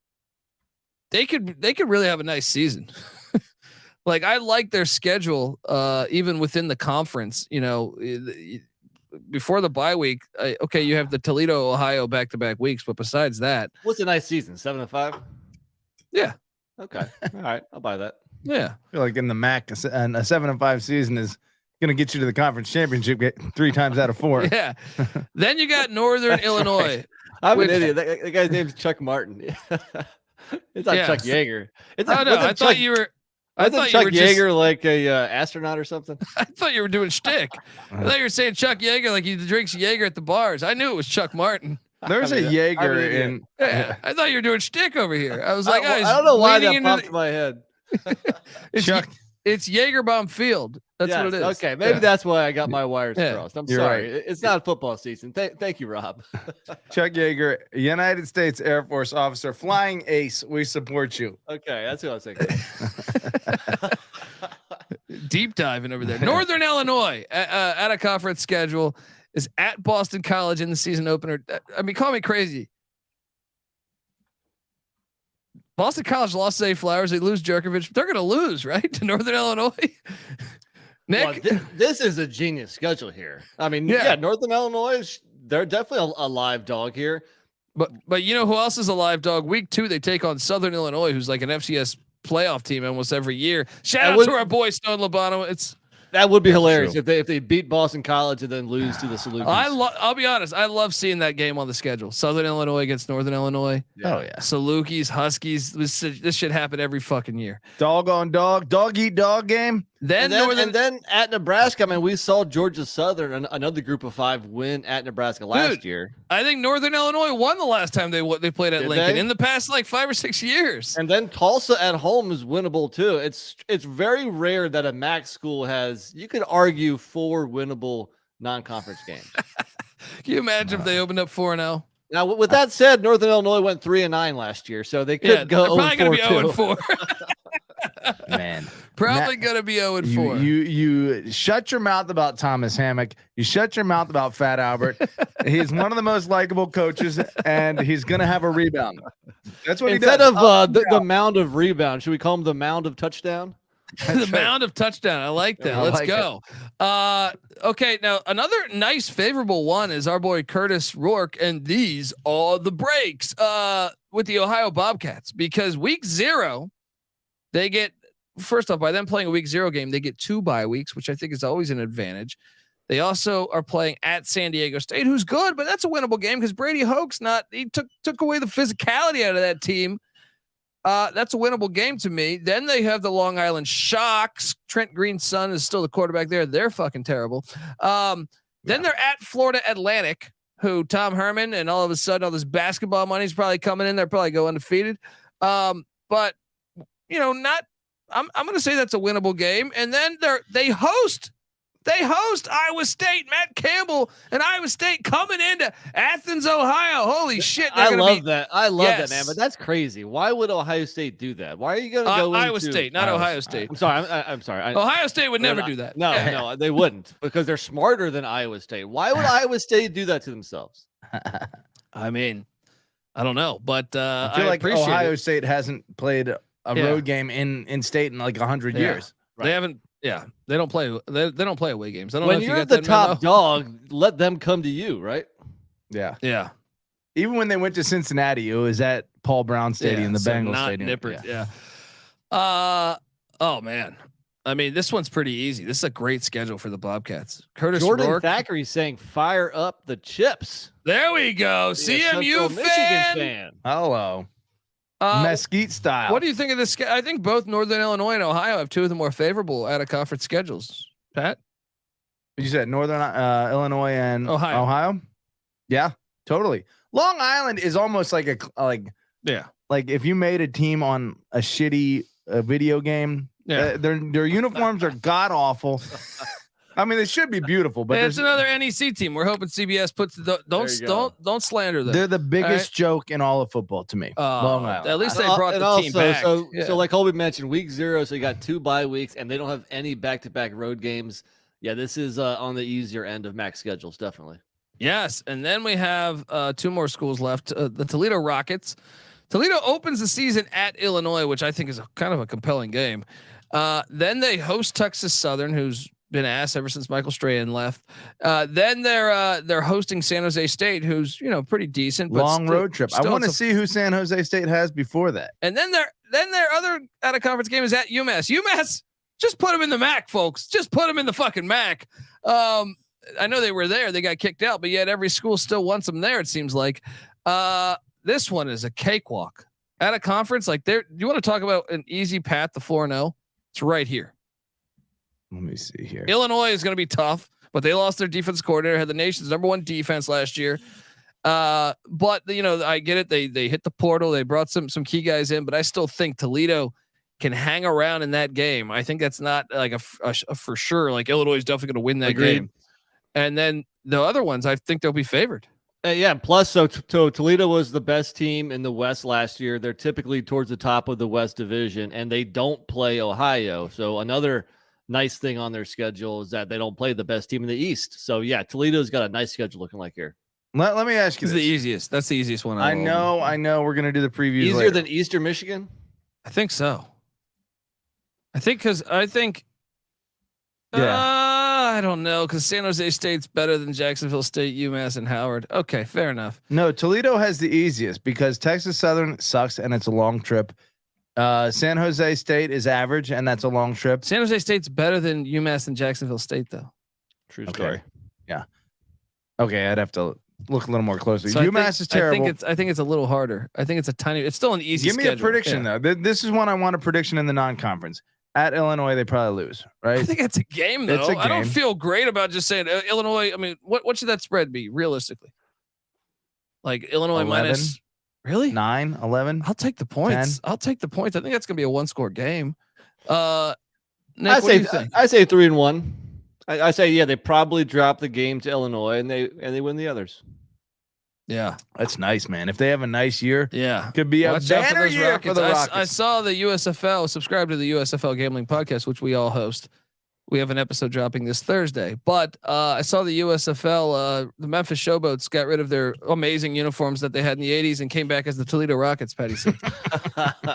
They could really have a nice season. Like I like their schedule, even within the conference. You know, before the bye week, okay, you have the Toledo, Ohio back-to-back weeks, but besides that, what's a nice season? 7-5. Yeah. Okay. All right, I'll buy that. Yeah. I feel like in the MAC, and a 7-5 season is going to get you to the conference championship 3 times out of 4. Yeah. Then you got Northern Illinois. Right. I'm an idiot. That guy's name's Chuck Martin. It's not Chuck Yeager. I thought you were. I thought Chuck Yeager like a astronaut or something. I thought you were doing shtick. I thought you were saying Chuck Yeager like he drinks Yeager at the bars. I knew it was Chuck Martin. There's a Jaeger in. Yeah, I thought you were doing shtick over here. I was like, I don't know why that popped in my head. It's Jaeger bomb field. That's what it is. Okay, maybe that's why I got my wires crossed. I'm sorry. Right. It's not football season. Thank you, Rob. Chuck Yeager, United States Air Force officer, flying ace. We support you. Okay, that's what I was thinking. Deep diving over there. Northern Illinois at a conference schedule is at Boston College in the season opener. I mean, call me crazy. Boston College lost Zay Flowers. They lose Jerkovich. They're going to lose, right, to Northern Illinois. Nick, well, this is a genius schedule here. I mean, yeah, Northern Illinois, they're definitely a live dog here. But you know who else is a live dog? Week 2, they take on Southern Illinois, who's like an FCS playoff team almost every year. Shout out to our boy Stone Labano. That would be hilarious if they beat Boston College and then lose to the Salukis. I'll be honest. I love seeing that game on the schedule. Southern Illinois against Northern Illinois. Yeah. Oh yeah. Salukis, Huskies. This shit happen every fucking year. Dog on dog, dog eat dog game. Then at Nebraska, I mean, we saw Georgia Southern, another group of 5, win at Nebraska last year. I think Northern Illinois won the last time they played at Lincoln in the past like 5 or 6 years. And then Tulsa at home is winnable too. It's very rare that a MAC school has, you could argue, 4 winnable non-conference games. Can you imagine if they opened up 4-0? Now, with that said, Northern Illinois went 3-9 last year, so they could go. They're probably going to be 0-4. Man, probably going to be 0-4. You shut your mouth about Thomas Hammock. You shut your mouth about Fat Albert. He's one of the most likable coaches, and he's going to have a rebound. That's what instead he does. Of the mound of rebound. Should we call him the mound of touchdown? The mound of touchdown. I like that. Let's go. Okay, now another nice favorable one is our boy Curtis Rourke, and these are the breaks. with the Ohio Bobcats because week 0, they get, first off, by them playing a week 0 game, they get 2 bye weeks, which I think is always an advantage. They also are playing at San Diego State, who's good, but that's a winnable game because Brady Hoke's he took away the physicality out of that team. That's a winnable game to me. Then they have the Long Island Shocks. Trent Green's son is still the quarterback there. They're fucking terrible. Then they're at Florida Atlantic, who Tom Herman, and all of a sudden all this basketball money is probably coming in. They're probably go undefeated. But I'm going to say that's a winnable game. And then they host Iowa State. Matt Campbell and Iowa State coming into Athens, Ohio. Holy shit. I love that. I love that, man, but that's crazy. Why would Ohio State do that? Why are you going to go Iowa State, not Ohio State. I'm sorry. I'm sorry. Ohio State would never do that. No, they wouldn't because they're smarter than Iowa State. Why would Iowa State do that to themselves? I mean, I don't know, but I feel like Ohio State hasn't played a road game in state in like 100 years. Right. They haven't. Yeah, they don't play. They don't play away games. I don't when know if you're you the top dog, let them come to you, right? Yeah, yeah. Even when they went to Cincinnati, it was at Paul Brown Stadium, the Bengals Stadium. Nippert, yeah. Oh man, I mean, this one's pretty easy. This is a great schedule for the Bobcats. Curtis Jordan Rourke. Thackeray saying, "Fire up the chips." There we go. CMU fan. Hello. Mesquite style. What do you think of this? I think both Northern Illinois and Ohio have 2 of the more favorable out of conference schedules. Pat, you said Northern Illinois and Ohio. Yeah, totally. Long Island is almost like like if you made a team on a shitty video game. Yeah, their uniforms are god awful. I mean, they should be beautiful, but it's another NEC team. We're hoping CBS puts don't slander them. They're the biggest joke in all of football to me. Long Island. At least they brought the team back. So like Colby mentioned, week 0, so you got 2 bye weeks, and they don't have any back-to-back road games. Yeah, this is on the easier end of MAC schedules, definitely. Yes, and then we have 2 more schools left. The Toledo Rockets. Toledo opens the season at Illinois, which I think is kind of a compelling game. Then they host Texas Southern, who's been asked ever since Michael Strahan left. Then they're hosting San Jose State, who's pretty decent. But long road trip. I want to see who San Jose State has before that. And then their other out of conference game is at UMass. UMass, just put them in the MAC, folks. Just put them in the fucking MAC. I know they were there. They got kicked out, but yet every school still wants them there. It seems like this one is a cakewalk at a conference like there. You want to talk about an easy path to 4-0? It's right here. Let me see here. Illinois is going to be tough, but they lost their defense coordinator, had the nation's #1 defense last year. But I get it. They hit the portal. They brought some key guys in, but I still think Toledo can hang around in that game. I think that's not like a for sure. Like Illinois is definitely going to win that game. And then the other ones, I think they'll be favored. Yeah. Plus, so Toledo was the best team in the West last year. They're typically towards the top of the West Division, and they don't play Ohio. So another nice thing on their schedule is that they don't play the best team in the East. So yeah, Toledo's got a nice schedule looking like here. Let me ask you this. The easiest. That's the easiest one. I know. We're gonna do the previews easier later. than Eastern Michigan. I think so. I don't know, because San Jose State's better than Jacksonville State, UMass, and Howard. Okay, fair enough. No, Toledo has the easiest because Texas Southern sucks and it's a long trip. San Jose State is average and that's a long trip. San Jose State's better than UMass and Jacksonville State, though. True story. Okay. Yeah. Okay, I'd have to look a little more closely. So UMass is terrible. I think it's a little harder. I think it's still an easy. Give me a prediction though. This is one I want a prediction in the non-conference. At Illinois, they probably lose, right? I think it's a game though. I don't feel great about just saying Illinois. I mean, what should that spread be realistically? Like Illinois 11, minus really 9, 11. I'll take the points. 10. I'll take the points. I think that's gonna be a 1-score game. Nick, I say 3-1. I say they probably drop the game to Illinois and they win the others. Yeah, that's nice, man. If they have a nice year, could be a banner year for the Rockets. I saw the USFL. Subscribe to the USFL Gambling Podcast, which we all host. We have an episode dropping this Thursday. But I saw the USFL. The Memphis Showboats got rid of their amazing uniforms that they had in the '80s and came back as the Toledo Rockets. Patty C.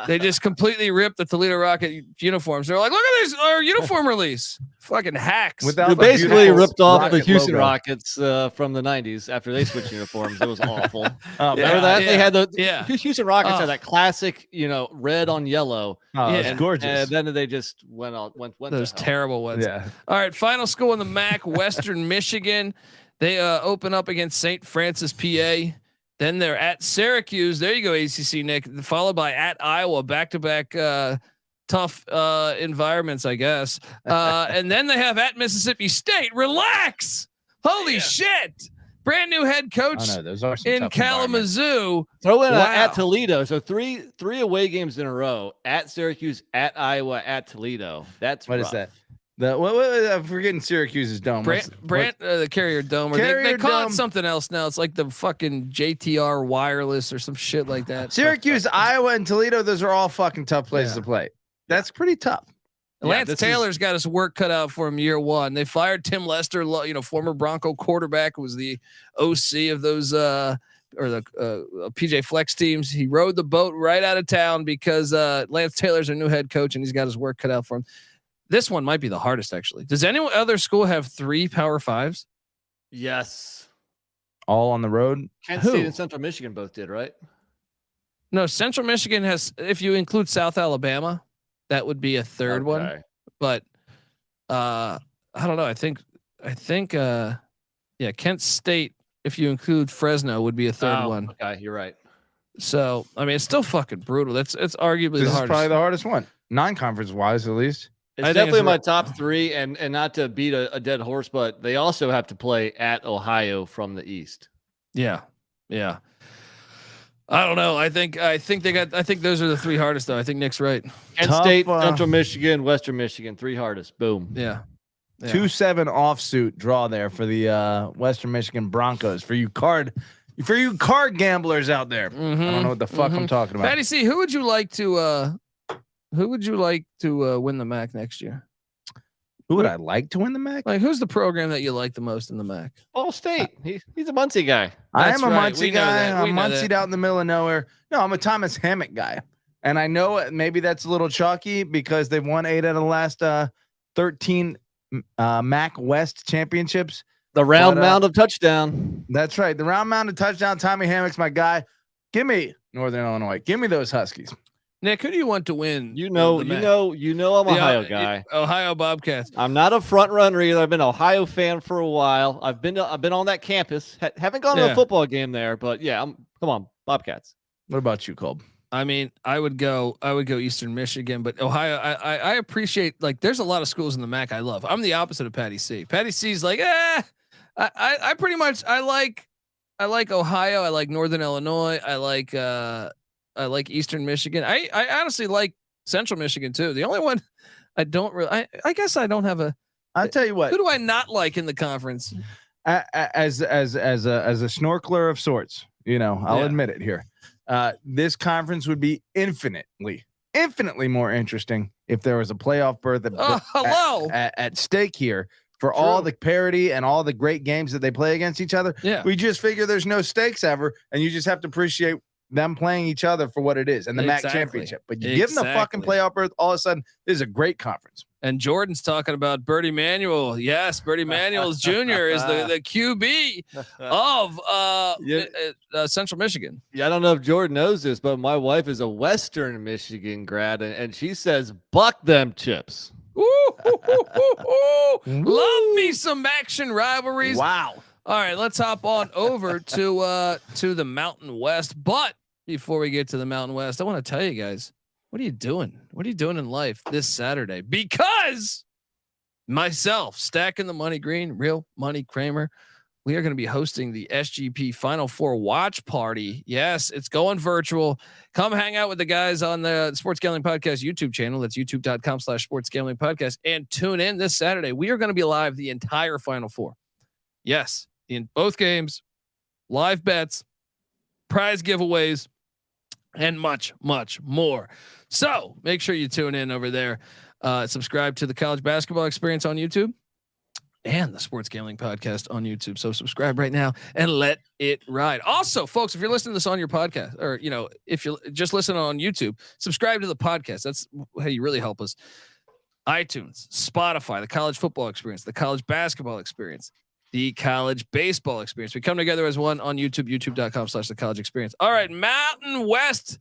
They just completely ripped the Toledo Rocket uniforms. They're like, look at this, our uniform release. fucking hacks. They basically ripped off the Houston Rockets from the 90s after they switched uniforms. It was awful. Remember that? They had the Houston Rockets had that classic, red on yellow. Oh, it's gorgeous. And then they just went those terrible ones. Yeah. All right, final school in the MAC, Western Michigan. They open up against St. Francis, PA. Then they're at Syracuse. There you go, ACC Nick. Followed by at Iowa, back-to-back tough environments, I guess. And then they have at Mississippi State. Relax. Holy shit. Brand new head coach in Kalamazoo. Throw in at Toledo. So three away games in a row. At Syracuse, at Iowa, at Toledo. That's what rough. is that? I'm forgetting Syracuse's dome. The Carrier Dome. Or they call it something else now. It's like the fucking JTR Wireless or some shit like that. Syracuse, Iowa, and Toledo. Those are all fucking tough places to play. That's pretty tough. Lance Taylor's got his work cut out for him year one. They fired Tim Lester, former Bronco quarterback, who was the OC of those PJ Flex teams. He rode the boat right out of town because Lance Taylor's a new head coach and he's got his work cut out for him. This one might be the hardest, actually. Does any other school have 3 Power 5s? Yes. All on the road? Kent State and Central Michigan both did, right? No, Central Michigan has, if you include South Alabama, that would be a third one. But I don't know. I think Kent State, if you include Fresno, would be a third one. Okay, you're right. So, I mean, it's still fucking brutal. It's arguably this the hardest. Is probably the hardest one. Non-conference wise, at least. It's definitely my top 3, and not to beat a dead horse, but they also have to play at Ohio from the East. Yeah. I don't know. I think those are the 3 hardest though. I think Nick's right. Kent State, Central Michigan, Western Michigan, 3 hardest. Boom. Yeah. 2-7 offsuit draw there for the Western Michigan Broncos. For you card gamblers out there. I don't know what the fuck I'm talking about. Patty C, who would you like to win the MAC next year? Who would I like to win the MAC? Like, who's the program that you like the most in the MAC? Ball State. He's a Muncie guy. I am a Muncie guy. I'm Muncied out in the middle of nowhere. No, I'm a Thomas Hammock guy. And I know maybe that's a little chalky because they've won 8 out of the last 13 MAC West championships. The round mound of touchdown. That's right. The round mound of touchdown. Tommy Hammock's my guy. Give me Northern Illinois. Give me those Huskies. Nick, who do you want to win? I'm Ohio guy. Ohio Bobcats. I'm not a front runner either. I've been an Ohio fan for a while. I've been on that campus. Haven't gone to a football game there, but come on, Bobcats. What about you, Colb? I mean, I would go Eastern Michigan, but Ohio, I appreciate, like, there's a lot of schools in the MAC I love. I'm the opposite of Patty C. Patty C's like, I pretty much, I like Ohio. I like Northern Illinois. I like Eastern Michigan. I honestly like Central Michigan too. The only one I don't really, I guess I don't have a. I'll tell you what. Who do I not like in the conference? As a snorkeler of sorts, I'll admit it here. This conference would be infinitely more interesting if there was a playoff berth at stake here for all the parity and all the great games that they play against each other. Yeah. We just figure there's no stakes ever, and you just have to appreciate them playing each other for what it is and the MAC championship. But you give them the fucking playoff berth, all of a sudden, this is a great conference. And Jordan's talking about Bertie Manuel. Yes, Bertie Manuel Jr. is the QB of Central Michigan. Yeah, I don't know if Jordan knows this, but my wife is a Western Michigan grad, and she says, "Buck them chips." Love me some action rivalries. Wow. All right, let's hop on over to the Mountain West. But before we get to the Mountain West, I want to tell you guys, what are you doing? What are you doing in life this Saturday? Because myself, Stacking the Money Green, Real Money Kramer, we are going to be hosting the SGP Final Four watch party. Yes, it's going virtual. Come hang out with the guys on the Sports Gambling Podcast YouTube channel. That's youtube.com/Sports Gambling Podcast. And tune in this Saturday. We are going to be live the entire Final Four. Yes, in both games, live bets, prize giveaways, and much, much more. So make sure you tune in over there. Subscribe to the College Basketball Experience on YouTube and the Sports Gambling Podcast on YouTube. So subscribe right now and let it ride. Also, folks, if you're listening to this on your podcast, or if you're just listening on YouTube, subscribe to the podcast. That's how you really help us. iTunes, Spotify, the college football experience, the college basketball experience, the college baseball experience. We come together as one on YouTube, youtube.com/the college experience. All right. Mountain West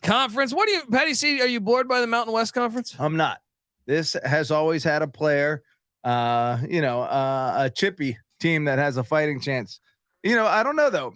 Conference. What do you, Patty C? Are you bored by the Mountain West Conference? I'm not. This has always had a player, a chippy team that has a fighting chance. I don't know though.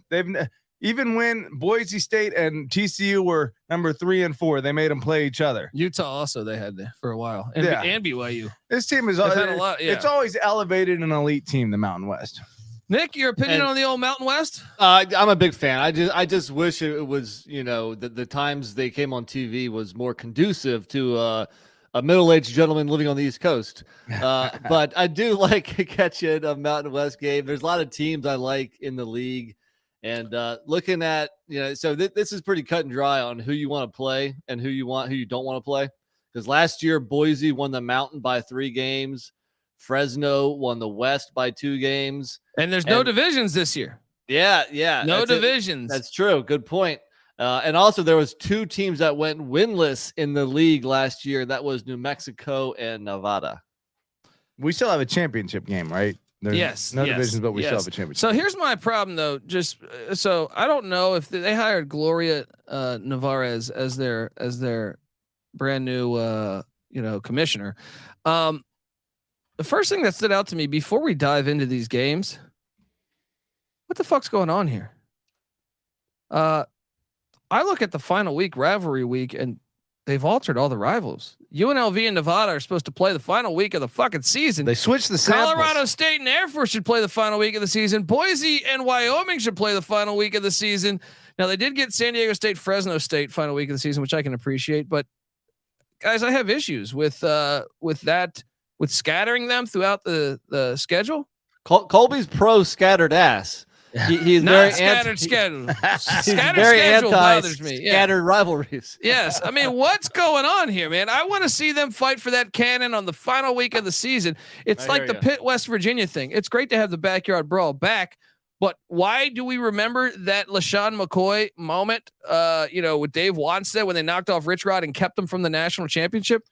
Even when Boise State and TCU were number 3 and 4, they made them play each other. Utah also they had for a while, and BYU. This team is had a lot. Yeah. It's always elevated an elite team, the Mountain West. Nick, your opinion on the old Mountain West? I'm a big fan. I just wish it was, the times they came on TV was more conducive to a middle-aged gentleman living on the East Coast. But I do like catching a Mountain West game. There's a lot of teams I like in the league. And looking at, so this is pretty cut and dry on who you want to play and who you don't want to play. Because last year, Boise won the Mountain by 3 games. Fresno won the West by 2 games. And there's no divisions this year. Yeah. No divisions. That's true. Good point. And also there was 2 teams that went winless in the league last year. That was New Mexico and Nevada. We still have a championship game, right? There's no divisions, but we still have a championship. So here's my problem, though. So I don't know if they hired Gloria Nevarez as their brand new commissioner. The first thing that stood out to me before we dive into these games, what the fuck's going on here? I look at the final week, rivalry week, and they've altered all the rivals. UNLV and Nevada are supposed to play the final week of the fucking season. They switched the samples. Colorado State and Air Force should play the final week of the season. Boise and Wyoming should play the final week of the season. Now they did get San Diego State, Fresno State final week of the season, which I can appreciate. But guys, I have issues with scattering them throughout the schedule. Colby's pro scattered ass. He's not very scattered schedule bothers me. Scattered rivalries. Yes, I mean, what's going on here, man? I want to see them fight for that cannon on the final week of the season. It's like the Pitt, West Virginia thing. It's great to have the backyard brawl back, but why do we remember that LaShawn McCoy moment? With Dave Wanstead when they knocked off Rich Rod and kept them from the national championship.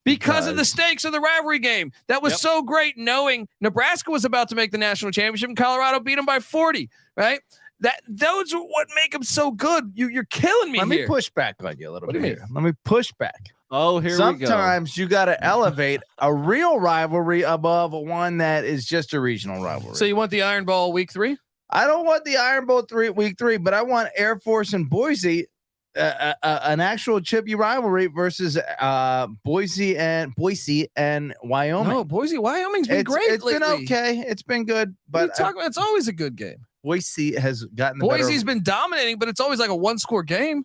Because of the stakes of the rivalry game. That was so great, knowing Nebraska was about to make the national championship and Colorado beat them by 40, right? Those are what make them so good. You're killing me. Let me push back on you a little bit here. Let me push back. Oh, here we go. Sometimes you got to elevate a real rivalry above one that is just a regional rivalry. So you want the Iron Bowl week 3? I don't want the Iron Bowl week 3, but I want Air Force and Boise. An actual chippy rivalry versus Boise and Wyoming. No, Wyoming's been great. It's lately. Been okay. It's been good, but it's always a good game. Boise has gotten. Boise's been dominating, but it's always like a 1-score game.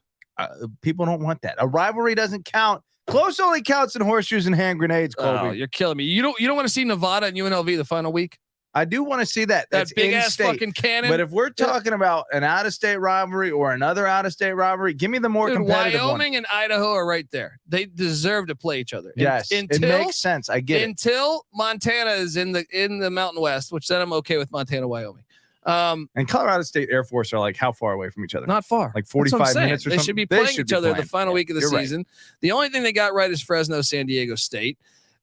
People don't want that. A rivalry doesn't count. Close only counts in horseshoes and hand grenades. Colby. Oh, you're killing me. You don't want to see Nevada and UNLV the final week. I do want to see that. That's big ass fucking cannon. But if we're talking about an out-of-state rivalry or another out-of-state rivalry, give me the more competitive Wyoming one. And Idaho are right there. They deserve to play each other. Yes, it makes sense. I get it. Until Montana is in the Mountain West, which then I'm okay with Montana, Wyoming. And Colorado State Air Force are like how far away from each other? Not far. Like 45 minutes or something. They should be playing each other the final week of the season. Right. The only thing they got right is Fresno, San Diego State,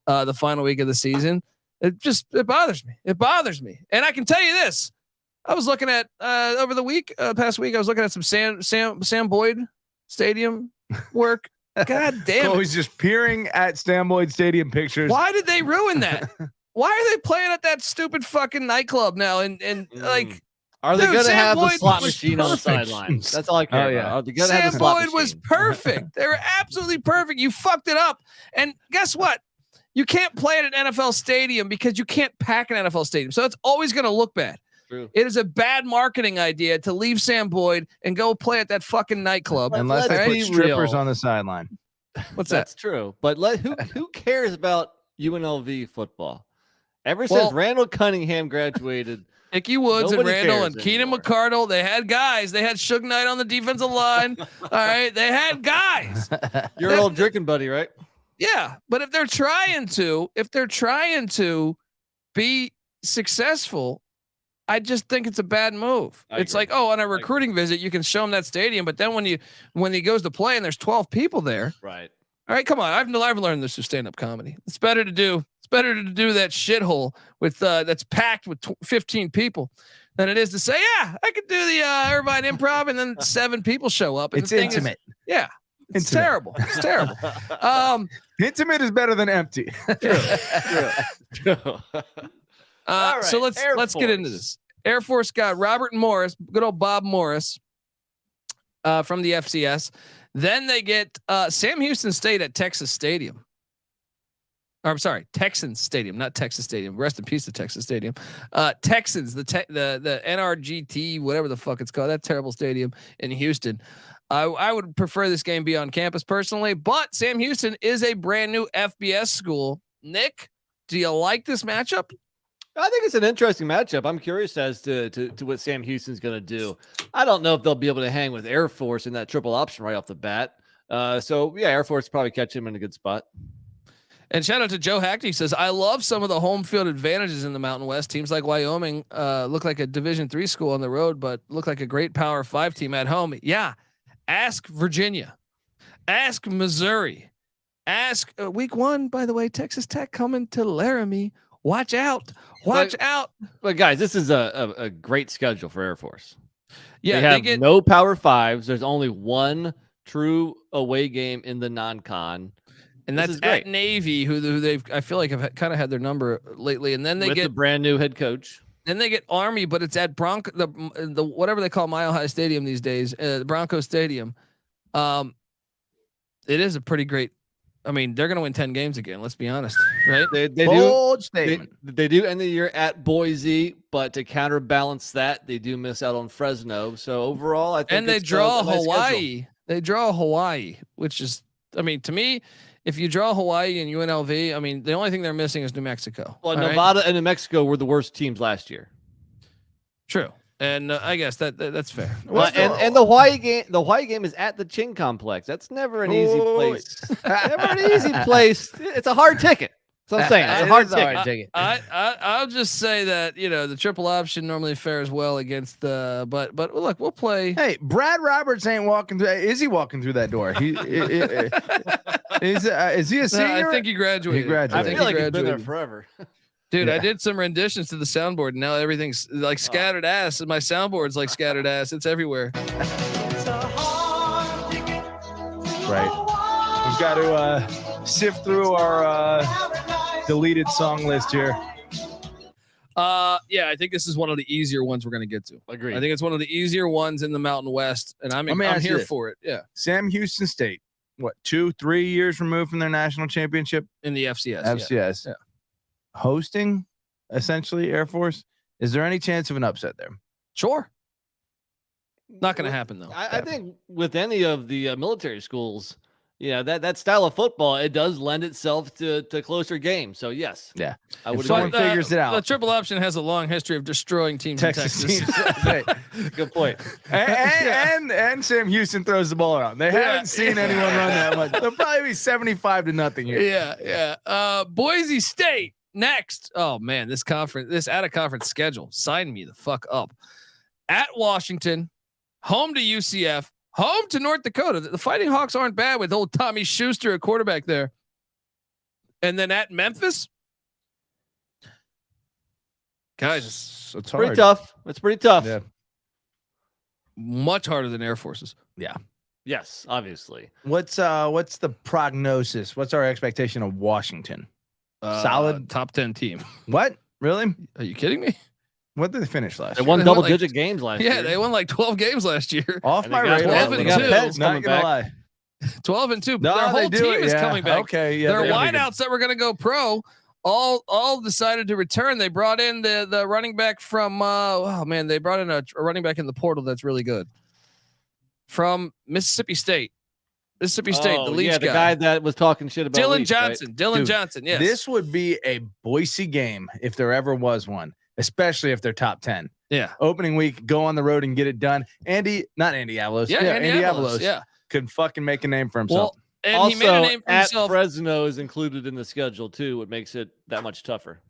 the final week of the season. It bothers me. It bothers me. And I can tell you this. I was looking at over the past week, I was looking at some Sam Boyd Stadium work. God damn it. Always just peering at Sam Boyd Stadium pictures. Why did they ruin that? Why are they playing at that stupid fucking nightclub now? And like, are they going to have Boyd the slot machine on the sidelines? That's all I care about. Are they going to have the slot machine? Sam Boyd was perfect. They were absolutely perfect. You fucked it up. And guess what? You can't play at an NFL stadium because you can't pack an NFL stadium. So it's always going to look bad. True. It is a bad marketing idea to leave Sam Boyd and go play at that fucking nightclub. Unless they put strippers on the sideline. That's true. But who cares about UNLV football? Ever since Randall Cunningham graduated, Ickey Woods and Randall and Keenan McCardle, they had guys. They had Suge Knight on the defensive line. All right, they had guys. Your old drinking buddy, right? Yeah, but if they're trying to be successful, I just think it's a bad move. It's like, on a recruiting visit, you can show him that stadium, but then when he goes to play and there's 12 people there, right? All right, come on. I've learned this through stand-up comedy. It's better to do that shithole with that's packed with 15 people than it is to say, yeah, I could do the Irvine Improv, and then 7 people show up. And it's intimate. It's terrible. It's terrible. Intimate is better than empty. True. Right, so let's get into this. Air Force got Robert Morris, good old Bob Morris, from the FCS. Then they get Sam Houston State at Texas Stadium. Or, I'm sorry, Texans Stadium, not Texas Stadium. Rest in peace to Texas Stadium. Texans, the NRGT, whatever the fuck it's called, that terrible stadium in Houston. I would prefer this game be on campus personally, but Sam Houston is a brand new FBS school. Nick, do you like this matchup? I think it's an interesting matchup. I'm curious as to what Sam Houston's going to do. I don't know if they'll be able to hang with Air Force in that triple option right off the bat. So yeah, Air Force probably catch him in a good spot. And shout out to Joe Hackney, says, I love some of the home field advantages in the Mountain West. Teams like Wyoming look like a Division III school on the road, but look like a great Power 5 team at home. Yeah. Ask Virginia. Ask Missouri. Ask week 1, by the way, Texas Tech coming to Laramie. Watch out. Watch out. But guys, this is a great schedule for Air Force. Yeah, they get no Power 5s. There's only one true away game in the non-con. And that's at Navy, who they've, I feel like, have kind of had their number lately. And then they get the brand new head coach. Then they get Army, but it's at the whatever they call Mile High Stadium these days, the Bronco Stadium. It is a pretty great. I mean, they're going to win 10 games again. Let's be honest, right? They do. They do end the year at Boise, but to counterbalance that, they do miss out on Fresno. So overall, I think. And they draw Hawaii. They draw Hawaii, which is, I mean, to me, if you draw Hawaii and UNLV, I mean, the only thing they're missing is New Mexico. Well, Nevada and New Mexico were the worst teams last year. True. And I guess that's fair. And the Hawaii game is at the Ching Complex. That's never an easy place. Never an easy place. It's a hard ticket. That's what I'm saying. It's a hard ticket. I'll just say that, the triple option normally fares well against the, but look, we'll play. Hey, Brad Roberts ain't walking through. Is he walking through that door? Is he a senior? I think he graduated. I feel like he's been there forever. Dude, yeah. I did some renditions to the soundboard, and now everything's like scattered ass, and my soundboard's like scattered ass. It's everywhere. Right. We've got to sift through our deleted song list here. Yeah, I think this is one of the easier ones we're going to get to. Agreed. I think it's one of the easier ones in the Mountain West, and I'm here for it. Yeah. Sam Houston State, what, 2-3 years removed from their national championship in the FCS? FCS. Yeah. Hosting essentially Air Force. Is there any chance of an upset there? Sure. Not going to happen though. I think with any of the military schools, that style of football, it does lend itself to closer games. So yes, yeah, I would. Someone figures it out. The triple option has a long history of destroying teams in Texas. Right. Good point. And Sam Houston throws the ball around. They haven't seen anyone run that much. They'll probably be 75-0 here. Yeah. Boise State. Next, oh man, this out of conference schedule, sign me the fuck up. At Washington, home to UCF, home to North Dakota. The Fighting Hawks aren't bad with old Tommy Schuster at quarterback there. And then at Memphis, guys, it's pretty tough. It's pretty tough. Yeah. Much harder than Air Forces. Yeah. Yes, obviously. What's the prognosis? What's our expectation of Washington? Solid top 10 team. What? Really? Are you kidding me? What did they finish last year? They won double-digit games last year. Yeah, they won like 12 games last year. Off my radar. 12-2. Not gonna lie. 12-2. No, their whole team is coming back. Okay, yeah. Their wideouts that were going to go pro all decided to return. They brought in the running back from they brought in a running back in the portal that's really good from Mississippi State. The Leach guy that was talking shit about Dylan Leach, Johnson. Right? Dylan Johnson. Yes. This would be a Boise game if there ever was one, especially if they're top 10. Yeah. Opening week, go on the road and get it done. Andy Avalos. Yeah, Andy Avalos. Yeah. Could fucking make a name for himself. Well, and also, he made a name for himself. Fresno is included in the schedule too, what makes it that much tougher.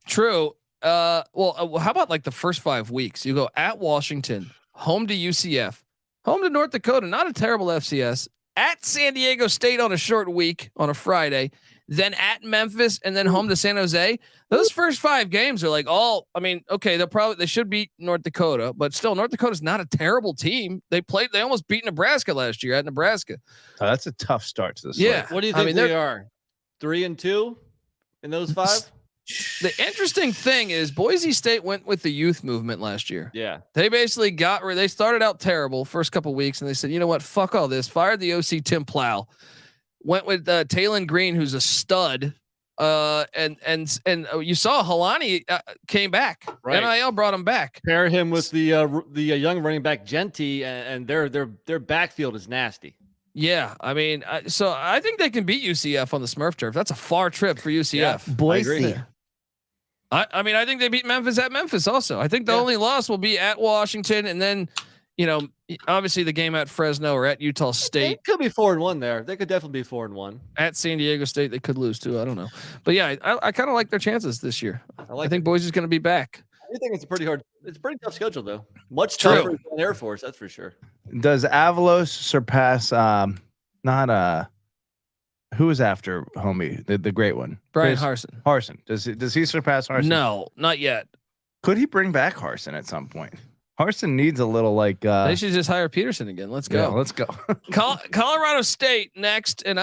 True. How about like the first 5 weeks? You go at Washington, home to UCF, home to North Dakota, not a terrible FCS, at San Diego State on a short week on a Friday, then at Memphis, and then home to San Jose. Those first 5 games are like all. I mean, okay, they should beat North Dakota, but still, North Dakota's not a terrible team. They almost beat Nebraska last year at Nebraska. Oh, that's a tough start to the slate. Yeah. What do you think they are? 3-2 in those 5? The interesting thing is Boise State went with the youth movement last year. Yeah. They basically they started out terrible first couple weeks, and they said, you know what, fuck all this. Fired the OC Tim Plow. Went with Talon Green, who's a stud. And you saw Halani came back. Right. NIL brought him back. Pair him with the young running back Genty, and their backfield is nasty. Yeah, I mean, so I think they can beat UCF on the Smurf turf. That's a far trip for UCF. Yeah, Boise. I mean, I think they beat Memphis at Memphis also. I think the only loss will be at Washington, and then, obviously the game at Fresno or at Utah State. They could be 4-1 there. They could definitely be 4-1. At San Diego State, they could lose too. I don't know. But yeah, I kind of like their chances this year. I think Boise's going to be back. I think it's a pretty tough schedule though. Much tougher than Air Force, that's for sure. Does Avalos surpass who is after homie, the great one? Brian Harsin. Harsin. Does he surpass Harsin? No, not yet. Could he bring back Harsin at some point? Harsin needs a little they should just hire Peterson again. Let's go. Yeah, let's go. Colorado State next, and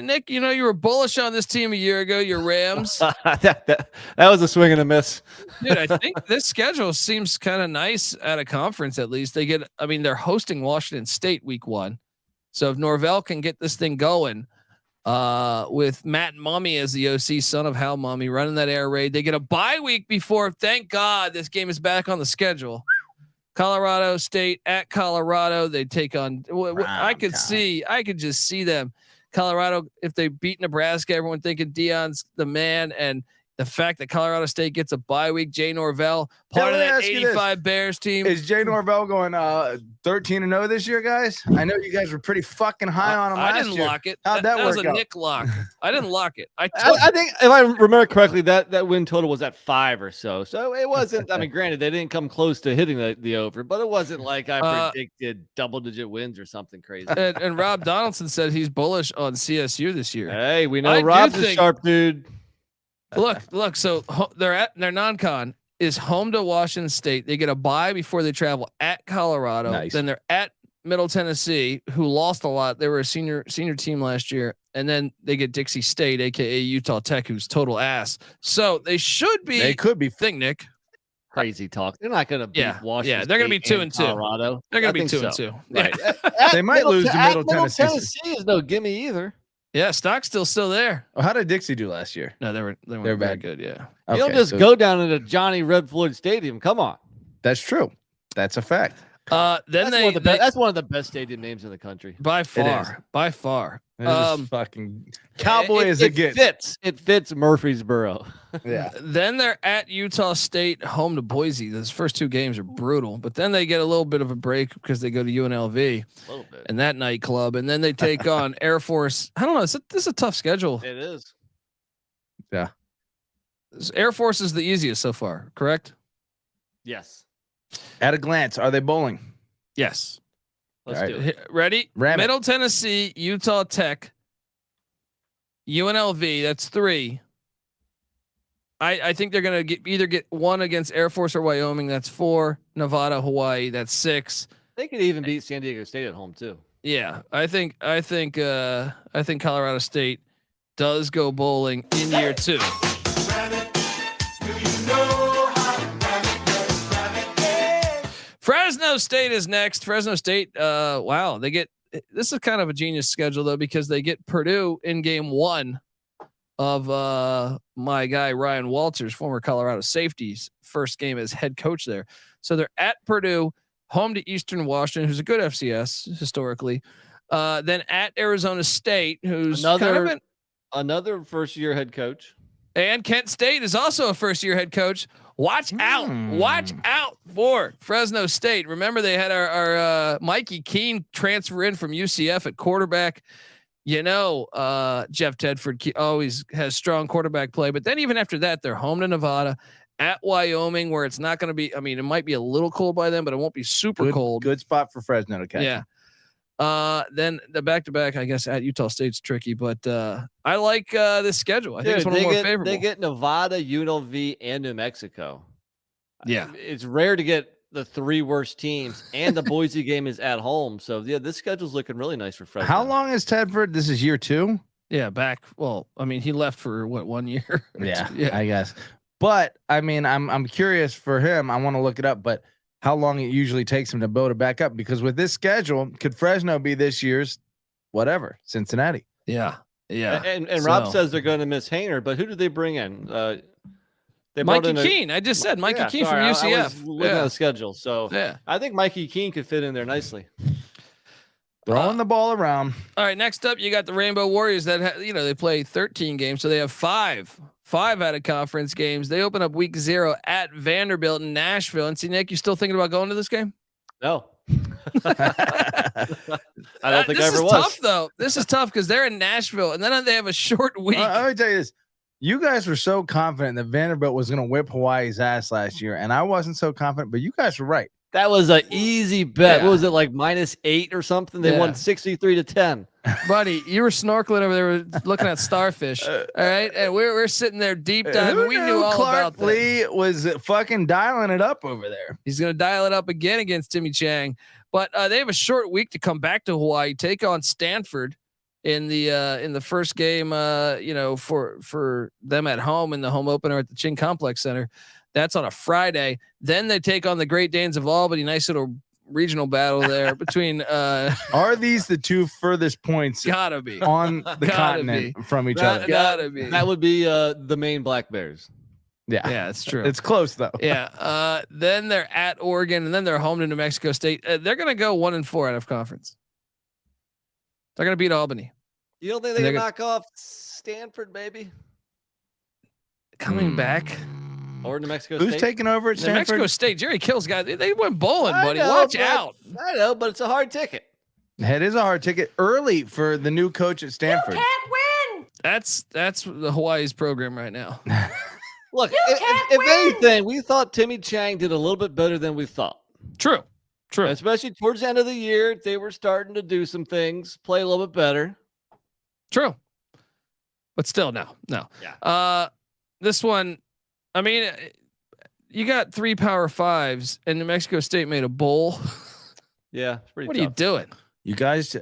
Nick. You were bullish on this team a year ago. Your Rams. that was a swing and a miss, dude. I think this schedule seems kind of nice at a conference. At least they're hosting Washington State week 1, so if Norvell can get this thing going, with Matt Mummy as the OC, son of Hal Mummy, running that air raid, they get a bye week before. Thank God this game is back on the schedule. Colorado State at Colorado. They take on. I could just see them. Colorado, if they beat Nebraska, everyone thinking Dion's the man, and the fact that Colorado State gets a bye week, Jay Norvell, part of that 85 Bears team. Is Jay Norvell going 13-0 this year, guys? I know you guys were pretty fucking high on him last year. I didn't lock it. How'd that work was a out? Nick lock. I didn't lock it. I think if I remember correctly, that win total was at 5 or so. So it wasn't. I mean, granted, they didn't come close to hitting the over, but it wasn't like I predicted double-digit wins or something crazy. And Rob Donaldson said he's bullish on CSU this year. Hey, we know Rob's a sharp dude. Look. So their non-con is home to Washington State. They get a bye before they travel at Colorado. Nice. Then they're at Middle Tennessee, who lost a lot. They were a senior team last year, and then they get Dixie State, aka Utah Tech, who's total ass. So they should be. They could be. Nick. Crazy talk. They're not going to beat Washington. Yeah, they're going to be 2-2. Colorado. They're going to be 2-2. Right. They might lose to Middle Tennessee. Tennessee is no gimme either. Yeah, Stock's still there. Oh, how did Dixie do last year? No, they were bad. Good. Yeah. You don't just go down into Johnny Red Floyd Stadium. Come on. That's true. That's a fact. Then that's one of the best stadium names in the country by far. Fucking Cowboy is a good. It fits Murfreesboro. Yeah. Then they're at Utah State, home to Boise. Those first 2 games are brutal, but then they get a little bit of a break because they go to UNLV and that nightclub, and then they take on Air Force. I don't know. This is a tough schedule. It is. Yeah. Air Force is the easiest so far, correct? Yes. At a glance, are they bowling? Yes. Let's do it. Ready? Middle Tennessee, Utah Tech, UNLV. That's 3. I think they're gonna either get 1 against Air Force or Wyoming. That's 4. Nevada, Hawaii. That's 6. They could even beat San Diego State at home too. Yeah, I think Colorado State does go bowling in year 2. Fresno State is next. Fresno State, wow, this is kind of a genius schedule though, because they get Purdue in game 1 of my guy Ryan Walters, former Colorado safety's first game as head coach there. So they're at Purdue, home to Eastern Washington, who's a good FCS historically. Then at Arizona State, who's another first-year head coach. And Kent State is also a first-year head coach. Watch out for Fresno State. Remember, they had our Mikey Keene transfer in from UCF at quarterback. Jeff Tedford always has strong quarterback play. But then even after that, they're home to Nevada, at Wyoming, where it's not going to be. I mean, it might be a little cold by then, but it won't be super cold. Good spot for Fresno to catch. Yeah. Then the back-to-back, I guess, at Utah State's tricky, but I like this schedule. I think it's one of the more favorable. They get Nevada, UNLV, and New Mexico. Yeah, it's rare to get the 3 worst teams, and the Boise game is at home. So yeah, this schedule's looking really nice for Fresno. How long is Tedford? This is year 2. Yeah, back. Well, I mean, he left for what, 1 year? Yeah, I guess. But I mean, I'm curious for him. I want to look it up, but how long it usually takes him to build it back up? Because with this schedule, could Fresno be this year's whatever Cincinnati? Yeah. And Rob says they're going to miss Hainer, but who did they bring in? They Mikey Keene. I just said Mikey Keene from UCF. I was looking at the schedule, so I think Mikey Keene could fit in there nicely. Throwing the ball around. All right, next up, you got the Rainbow Warriors that they play 13 games, so they have five out of conference games. They open up week 0 at Vanderbilt in Nashville. And see, Nick, you still thinking about going to this game? No. I don't think I ever was. This is tough, though. This is tough because they're in Nashville, and then they have a short week. Let me tell you this. You guys were so confident that Vanderbilt was going to whip Hawaii's ass last year, and I wasn't so confident, but you guys were right. That was an easy bet. Yeah. What was it, like -8 or something? They won 63-10. Buddy, you were snorkeling over there looking at starfish. All right. And we're sitting there deep diving. We knew all about that. Lee was fucking dialing it up over there. He's going to dial it up again against Timmy Chang. But they have a short week to come back to Hawaii, take on Stanford in the first game, for them at home in the home opener at the Ching Complex Center. That's on a Friday. Then they take on the Great Danes of Albany. Nice little regional battle there between. Are these the 2 furthest points? Gotta be on the continent from each other. Gotta be. That would be the Maine Black Bears. Yeah, it's true. It's close though. Yeah. Then they're at Oregon, and then they're home to New Mexico State. They're gonna go 1-4 out of conference. They're gonna beat Albany. You don't think they can knock off Stanford, baby? Coming back. Or New Mexico State. Who's taking over at Stanford? New Mexico State. Jerry Kill's guy. They went bowling, buddy. Watch out. I know, but it's a hard ticket. It is a hard ticket early for the new coach at Stanford. You can't win. That's the Hawaii's program right now. Look, if anything, we thought Timmy Chang did a little bit better than we thought. True. Especially towards the end of the year, they were starting to do some things, play a little bit better. True. But still, no. Yeah. This one, I mean, you got 3 Power 5s, and New Mexico State made a bowl. Yeah, it's pretty what tough. are you doing? You guys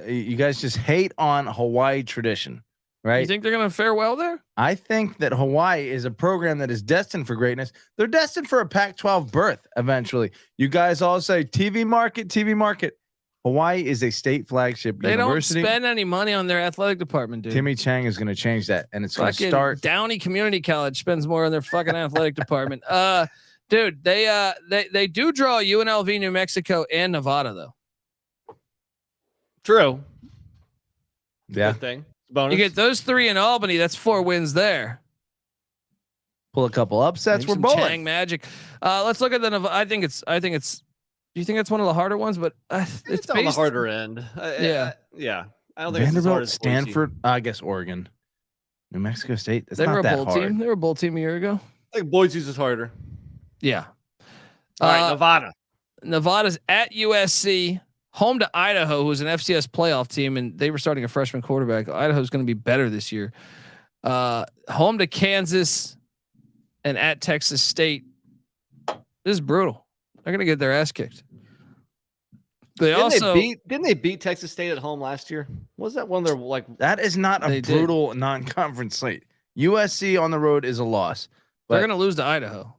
just hate on Hawaii tradition, right? You think they're going to fare well there? I think that Hawaii is a program that is destined for greatness. They're destined for a Pac-12 berth eventually. You guys all say TV market. Hawaii is a state flagship university. They don't spend any money on their athletic department, dude. Timmy Chang is going to change that, and it's going to start. Downey Community College spends more on their fucking athletic department. Dude, they do draw UNLV, New Mexico, and Nevada though. True. Yeah. Good thing. Bonus. You get those 3 in Albany. That's 4 wins there. Pull a couple upsets. Maybe We're bowling. Chang magic. Let's look at the Nevada. I think it's. Do you think that's one of the harder ones? But it's on the harder end. Yeah. I don't think Vanderbilt, it's Stanford. I guess Oregon, New Mexico State. That's they not were a that bowl hard. team. They were a bowl team a year ago. I think Boise's is harder. Yeah. All right, Nevada. Nevada's at USC, home to Idaho, who's an FCS playoff team, and they were starting a freshman quarterback. Idaho's going to be better this year. Home to Kansas, and at Texas State. This is brutal. They're gonna get their ass kicked. Didn't they beat Texas State at home last year? Was that one of their That is not a brutal non-conference slate. USC on the road is a loss. They're gonna lose to Idaho.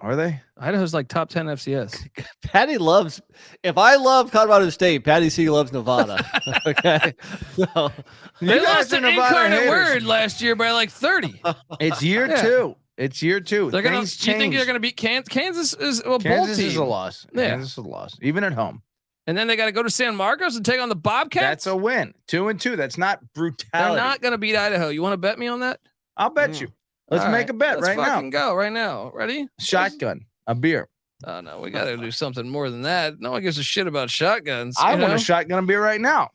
Are they? Idaho's like top 10 FCS. Patty loves. If I love Colorado State, Patty C loves Nevada. Okay, so they lost to Incarnate Word last year by like 30. It's year 2. It's year 2. They're gonna. You think they're gonna beat Kansas? Kansas is a bowl team. Kansas is a loss. Yeah. Kansas is a loss, even at home. And then they got to go to San Marcos and take on the Bobcats. That's a win. 2-2. That's not brutality. They're not gonna beat Idaho. You want to bet me on that? I'll bet you. Let's make a bet right now. Let's fucking go right now. Ready? Shotgun. A beer. Oh no, we got to do something more than that. No one gives a shit about shotguns. I want a shotgun beer right now.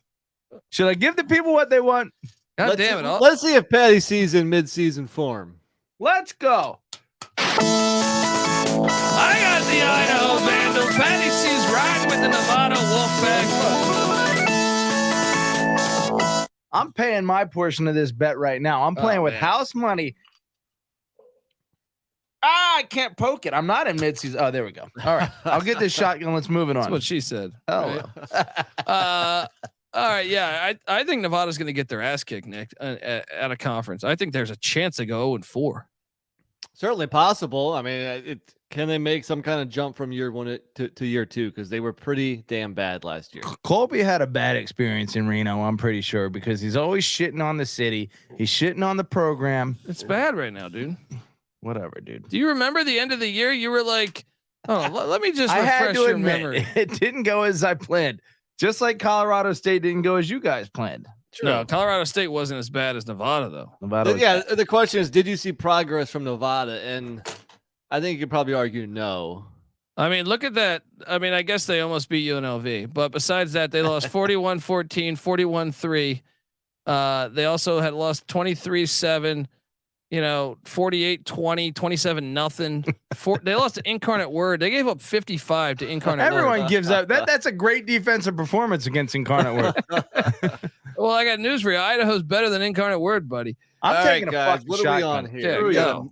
Should I give the people what they want? God damn it! Let's see if Patty C's in mid-season form. Let's go. I got the Idaho Vandal. Patty C's riding with the Nevada Wolfpack. I'm paying my portion of this bet right now. I'm playing with house money. I can't poke it. I'm not in midseason. Oh, there we go. All right. I'll get this shotgun. Let's move it on. That's what she said. Oh. Right? All right. Yeah. I think Nevada's going to get their ass kicked, Nick, at a conference. I think there's a chance they go 0-4. Certainly possible. I mean, can they make some kind of jump from year 1 to year 2? Because they were pretty damn bad last year. Colby had a bad experience in Reno, I'm pretty sure, because he's always shitting on the city. He's shitting on the program. It's bad right now, dude. Whatever, dude. Do you remember the end of the year? You were like, oh, let me just refresh your memory. It didn't go as I planned. Just like Colorado State didn't go as you guys planned. True. No, Colorado State wasn't as bad as Nevada, though. The question is, did you see progress from Nevada? And I think you could probably argue no. I mean, look at that. I mean, I guess they almost beat UNLV. But besides that, they lost 41-14, 41-3. They also had lost 23-7. 48-20, 27-0. They lost to Incarnate Word. They gave up 55 to Incarnate Word. Everyone gives up. That's a great defensive performance against Incarnate Word. Well, I got news for you. Idaho's better than Incarnate Word, buddy. I'm taking a guys, fucking what are we on here? Yeah,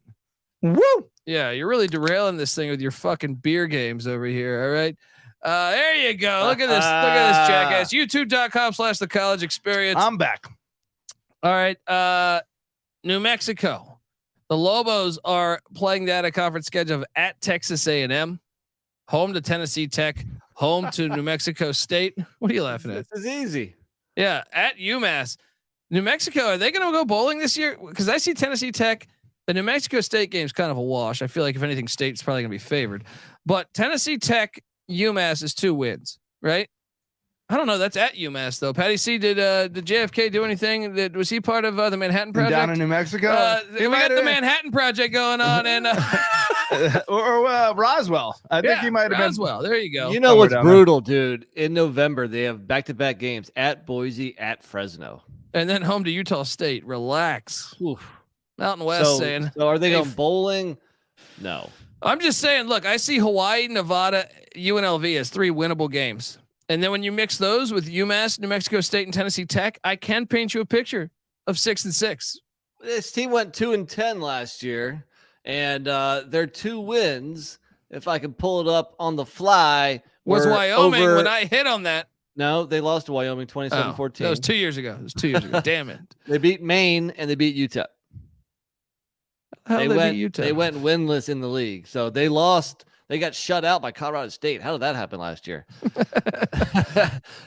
woo! Yeah, you're really derailing this thing with your fucking beer games over here. All right. There you go. Look at this. Look at this jackass. YouTube.com/the college experience. I'm back. All right. New Mexico. The Lobos are playing that a conference schedule of at Texas A&M, home to Tennessee Tech, home to New Mexico State. What are you laughing at? This is easy. Yeah, at UMass. New Mexico, are they going to go bowling this year? Because I see Tennessee Tech. The New Mexico State game is kind of a wash. I feel like if anything, State's probably going to be favored. But Tennessee Tech, UMass is 2 wins, right? I don't know. That's at UMass though. Patty C, did JFK do anything? Was he part of the Manhattan Project down in New Mexico? We got the Manhattan Project going on, and or Roswell. I think he might have been. Roswell. There you go. You know what's brutal, dude? In November, they have back-to-back games at Boise, at Fresno, and then home to Utah State. Relax. Oof. Mountain West saying. So are they going bowling? No. I'm just saying. Look, I see Hawaii, Nevada, UNLV as 3 winnable games. And then when you mix those with UMass, New Mexico State, and Tennessee Tech, I can paint you a picture of 6-6. This team went 2-10 last year, and their 2 wins, if I can pull it up on the fly, was Wyoming when I hit on that. No, they lost to Wyoming 27-14. That was 2 years ago. Damn it. They beat Maine and they beat Utah. They went winless in the league. So they lost. They got shut out by Colorado State. How did that happen last year?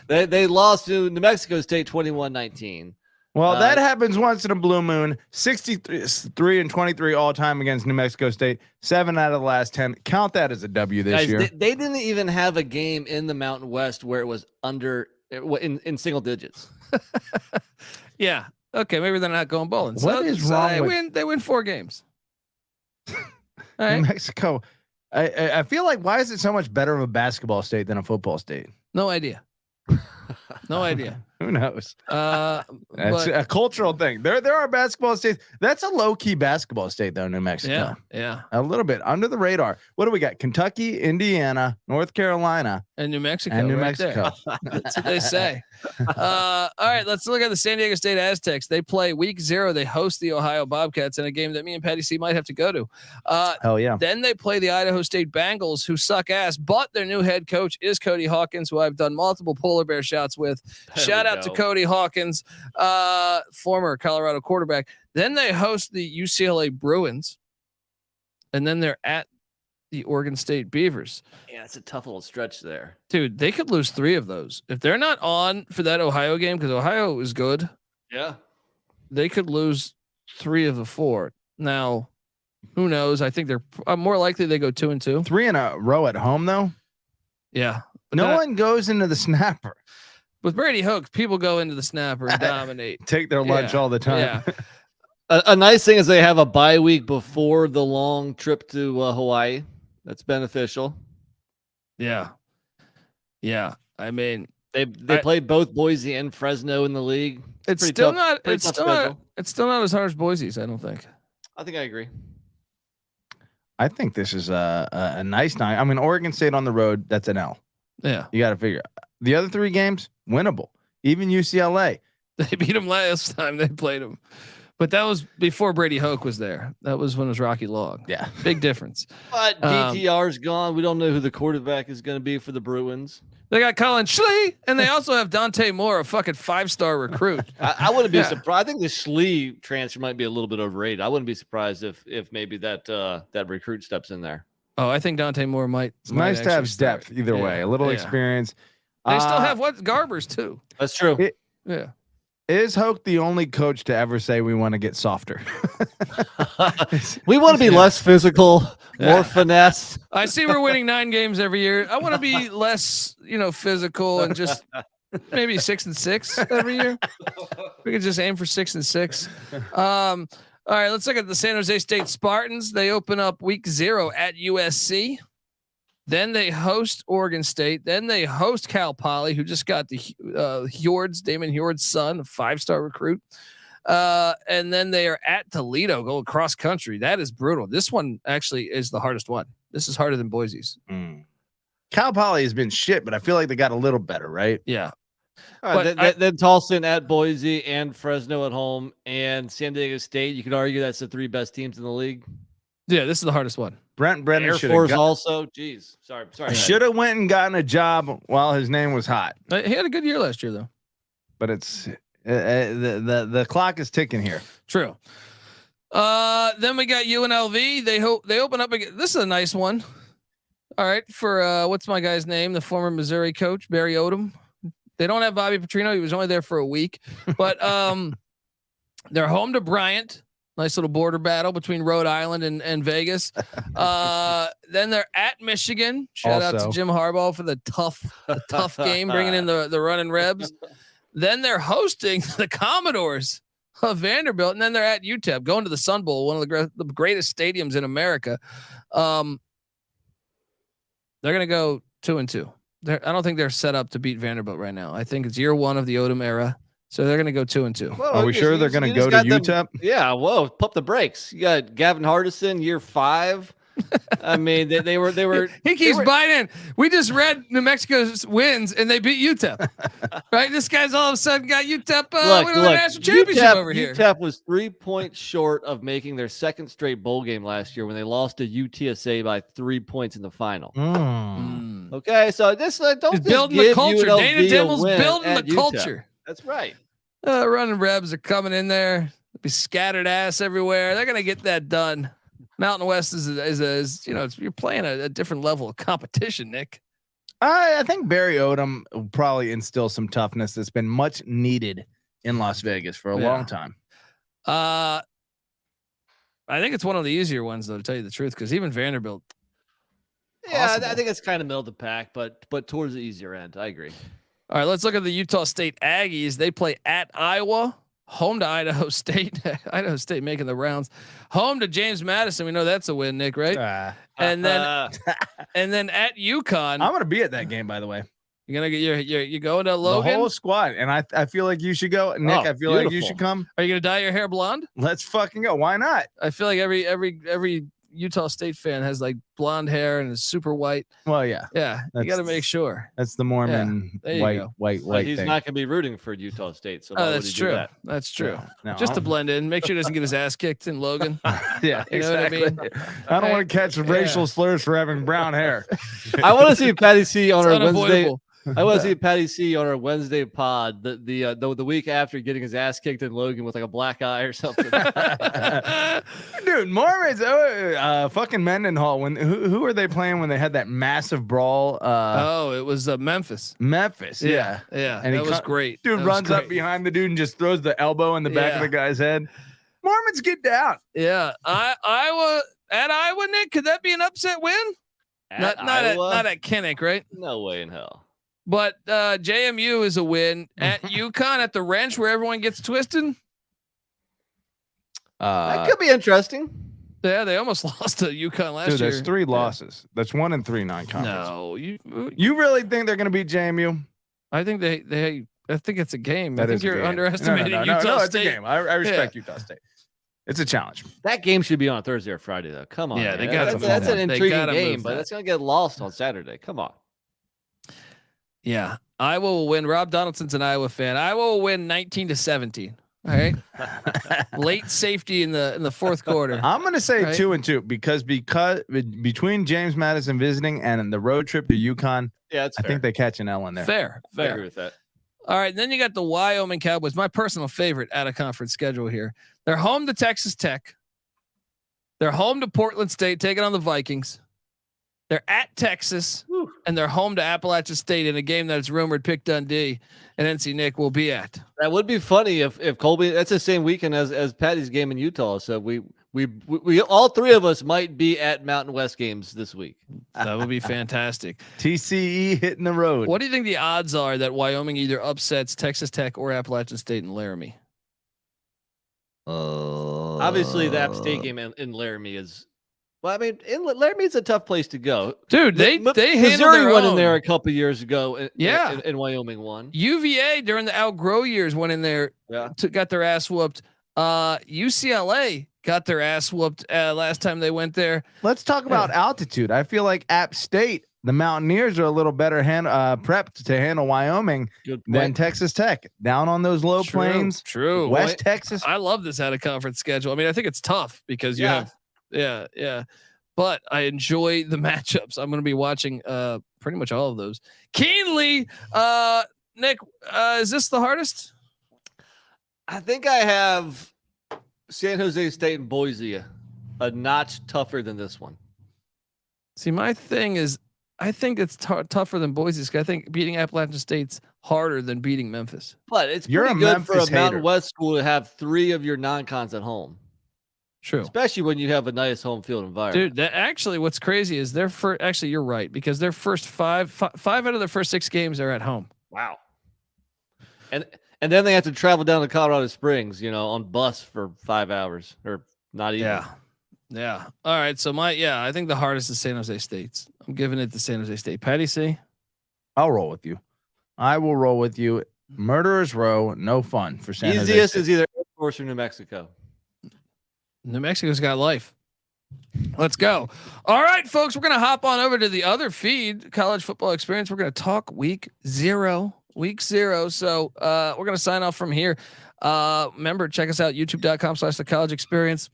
They lost to New Mexico State 21-19. Well, that happens once in a blue moon. 63-23 all time against New Mexico State. 7 out of the last 10. Count that as a W this year. They didn't even have a game in the Mountain West where it was under in single digits. Yeah. Okay. Maybe they're not going bowling. What is wrong? They win 4 games. All right. New Mexico. I feel like, why is it so much better of a basketball state than a football state? No idea. No idea. Who knows? That's a cultural thing. There are basketball states. That's a low key basketball state though, New Mexico. Yeah. A little bit under the radar. What do we got? Kentucky, Indiana, North Carolina, and New Mexico. That's what they say. All right, let's look at the San Diego State Aztecs. They play week 0. They host the Ohio Bobcats in a game that me and Patty C might have to go to. Hell yeah. Then they play the Idaho State Bengals, who suck ass, but their new head coach is Cody Hawkins, who I've done multiple polar bear shots with. Shout out to Cody Hawkins, former Colorado quarterback. Then they host the UCLA Bruins, and then they're at the Oregon State Beavers. Yeah, it's a tough little stretch there, dude. They could lose 3 of those if they're not on for that Ohio game, because Ohio is good. Yeah, they could lose 3 of the 4. Now, who knows? I think they're more likely they go 2-2. 3 in a row at home, though. Yeah, no one goes into the snapper. With Brady Hoke, people go into the snapper and dominate. Take their lunch all the time. Yeah. A nice thing is they have a bye week before the long trip to Hawaii. That's beneficial. Yeah. I mean, they played both Boise and Fresno in the league. It's still not as hard as Boise's, I don't think. I think I agree. I think this is a nice night. I mean, Oregon State on the road, that's an L. Yeah. You got to figure the other 3 games winnable. Even UCLA, They beat them last time they played them, but that was before Brady Hoke was there. That was when it was Rocky Long. Yeah, big difference. But DTR's gone. We don't know who the quarterback is going to be for the Bruins. They got Colin Schlee, and they also have Dante Moore, a fucking 5-star recruit. I wouldn't be surprised. I think the Schlee transfer might be a little bit overrated. I wouldn't be surprised if maybe that recruit steps in there. Oh, I think Dante Moore might. It's nice to have depth either way. A little experience. They still have Garbers too. That's true. Yeah. Is Hoke the only coach to ever say we want to get softer? We want to be less physical, more finesse. I see we're winning 9 games every year. I want to be less, physical and just maybe 6-6 every year. We could just aim for 6-6. All right, let's look at the San Jose State Spartans. They open up week 0 at USC. Then they host Oregon State. Then they host Cal Poly, who just got the Damon Hjord's son, a 5-star recruit. And then they are at Toledo, going cross country. That is brutal. This one actually is the hardest one. This is harder than Boise's. Cal Poly has been shit, but I feel like they got a little better, right? Yeah. Then Tolson at Boise and Fresno at home and San Diego State. You could argue that's the 3 best teams in the league. Yeah, this is the hardest one. Brent Brennan Air Force also. Jeez, sorry. Should have went and gotten a job while his name was hot. He had a good year last year, though. But it's the clock is ticking here. True. Then we got UNLV. They open up again. This is a nice one. All right, for what's my guy's name? The former Missouri coach Barry Odom. They don't have Bobby Petrino. He was only there for a week, but they're home to Bryant. Nice little border battle between Rhode Island and Vegas. Then they're at Michigan. Shout out to Jim Harbaugh for the tough game, bringing in the running Rebs. Then they're hosting the Commodores of Vanderbilt, and then they're at UTEP, going to the Sun Bowl, one of the greatest stadiums in America. They're going to go 2-2. I don't think they're set up to beat Vanderbilt right now. I think it's year 1 of the Odom era. So they're going to go 2-2. Well, are we sure they're going to go to UTEP? Yeah. Whoa. Pump the brakes. You got Gavin Hardison, year 5. I mean, they were. He keeps biting. We just read New Mexico's wins and they beat UTEP. Right? This guy's all of a sudden got UTEP winning the national championship over here. UTEP was 3 points short of making their 2nd straight bowl game last year when they lost to UTSA by 3 points in the final. Okay, so this don't building the culture. Dana Dimble's building the culture. That's right. Running Rebs are coming in there. Be scattered ass everywhere. They're gonna get that done. Mountain West is you're playing a different level of competition, Nick. I think Barry Odom will probably instill some toughness that's been much needed in Las Vegas for a long time. I think it's one of the easier ones, though, to tell you the truth, because even Vanderbilt. Yeah, I think it's kind of middle of the pack, but towards the easier end. I agree. All right, let's look at the Utah State Aggies. They play at Iowa, home to Idaho State. Idaho State making the rounds. Home to James Madison. We know that's a win, Nick, right? And then at UConn. I'm gonna be at that game, by the way. You're gonna get you going to Logan? The whole squad, and I feel like you should go, Nick. I feel like you should come. Are you gonna dye your hair blonde? Let's fucking go. Why not? I feel like every Utah State fan has like blonde hair and is super white. Well, yeah. You got to make sure. That's the Mormon white. He's thing. not going to be rooting for Utah State. So that's true. That's true. No, just to blend in, make sure he doesn't get his ass kicked in Logan. Yeah, you know exactly. what I mean? I don't want to catch racial slurs for having brown hair. I want to see Patty C on our Wednesday. I want to see Patty C on our Wednesday pod the week after getting his ass kicked in Logan with like a black eye or something. Dude, Mormons, fucking Mendenhall. Who are they playing when they had that massive brawl? It was Memphis. Yeah. And that was great. Dude runs up behind the dude and just throws the elbow in the back of the guy's head. Mormons get down. Yeah, Iowa, Nick. Could that be an upset win? Not at Kinnick, right? No way in hell. But JMU is a win at UConn at the Wrench where everyone gets twisted. That could be interesting. Yeah, they almost lost to UConn last year. There's 3 losses. That's 1-3 non-conference. No, you really think they're going to beat JMU? I think they. I think it's a game. I think you're underestimating Utah State. No, it's a game. I respect Utah State. It's a challenge. That game should be on Thursday or Friday, though. Come on. Yeah, that's an intriguing game, but that's going to get lost on Saturday. Come on. Yeah. Iowa will win. Rob Donaldson's an Iowa fan. Iowa will win 19-17. All right. Late safety in the fourth quarter. I'm going to say 2-2 because between James Madison visiting and the road trip to UConn, I think they catch an L in there. Fair. I agree with that. All right. Then you got the Wyoming Cowboys, my personal favorite out of conference schedule here. They're home to Texas Tech. They're home to Portland State, taking on the Vikings. They're at Texas, and they're home to Appalachian State in a game that is rumored Pick Dundee and NC Nick will be at. That would be funny if Colby. That's the same weekend as Patty's game in Utah. So we all three of us might be at Mountain West games this week. That would be fantastic. TCE hitting the road. What do you think the odds are that Wyoming either upsets Texas Tech or Appalachian State in Laramie? Obviously, the App State game in Laramie is. Well, I mean, Laramie is a tough place to go, dude. They Missouri won in there a couple years ago. And Wyoming won. UVA during the outgrow years went in there, got their ass whooped. UCLA got their ass whooped last time they went there. Let's talk about altitude. I feel like App State, the Mountaineers are a little better prepped to handle Wyoming than Texas Tech. Down on those low plains. True. West Texas. I love this out of conference schedule. I mean, I think it's tough because you have. Yeah. But I enjoy the matchups. I'm going to be watching pretty much all of those keenly. Nick, is this the hardest? I think I have San Jose State and Boise a notch tougher than this one. See, my thing is, I think it's tougher than Boise. I think beating Appalachian State's harder than beating Memphis. But it's pretty good for a Mountain West school to have 3 of your non-cons at home. True. Especially when you have a nice home field environment. Dude, actually what's crazy is actually you're right, because their first five out of their first 6 games are at home. Wow. And then they have to travel down to Colorado Springs, on bus for 5 hours or not even. Yeah. All right. So I think the hardest is San Jose State's. I'm giving it to San Jose State. Patty C. I'll roll with you. I will roll with you. Murderers Row, no fun for San Jose State. Easiest is either Air Force or New Mexico. New Mexico's got life. Let's go. All right, folks, we're going to hop on over to the other feed, College Football Experience. We're going to talk week 0. So we're going to sign off from here. Remember, check us out, youtube.com/the college experience.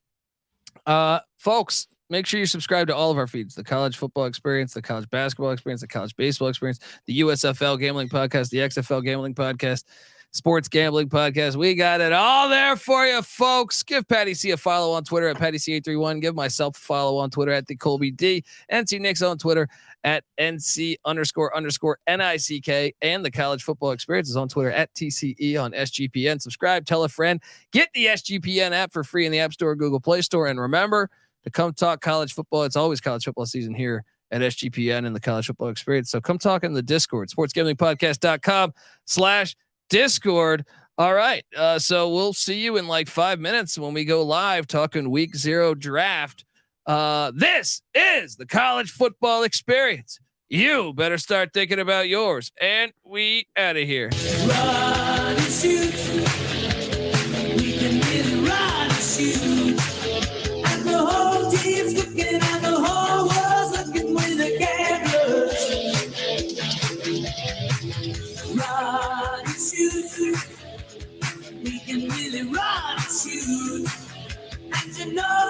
Folks, make sure you subscribe to all of our feeds, the College Football Experience, the College Basketball Experience, the College Baseball Experience, the USFL Gambling Podcast, the XFL Gambling Podcast, Sports Gambling Podcast. We got it all there for you, folks. Give Patty C a follow on Twitter at PattyC831. Give myself a follow on Twitter at the Colby D. NC Nick's on Twitter at NC__NICK. And the College Football Experience is on Twitter at TCE on SGPN. Subscribe, tell a friend, get the SGPN app for free in the App Store, Google Play Store. And remember to come talk college football. It's always college football season here at SGPN and the College Football Experience. So come talk in the Discord, sportsgamblingpodcast.com/Discord. All right. So we'll see you in like 5 minutes when we go live talking week 0 draft. This is the College Football Experience. You better start thinking about yours. And we out of here. Run and shoot. We can really run and shoot. And the whole team's looking and the whole world's looking with the cameras. Run and shoot. We can really run and shoot. And you know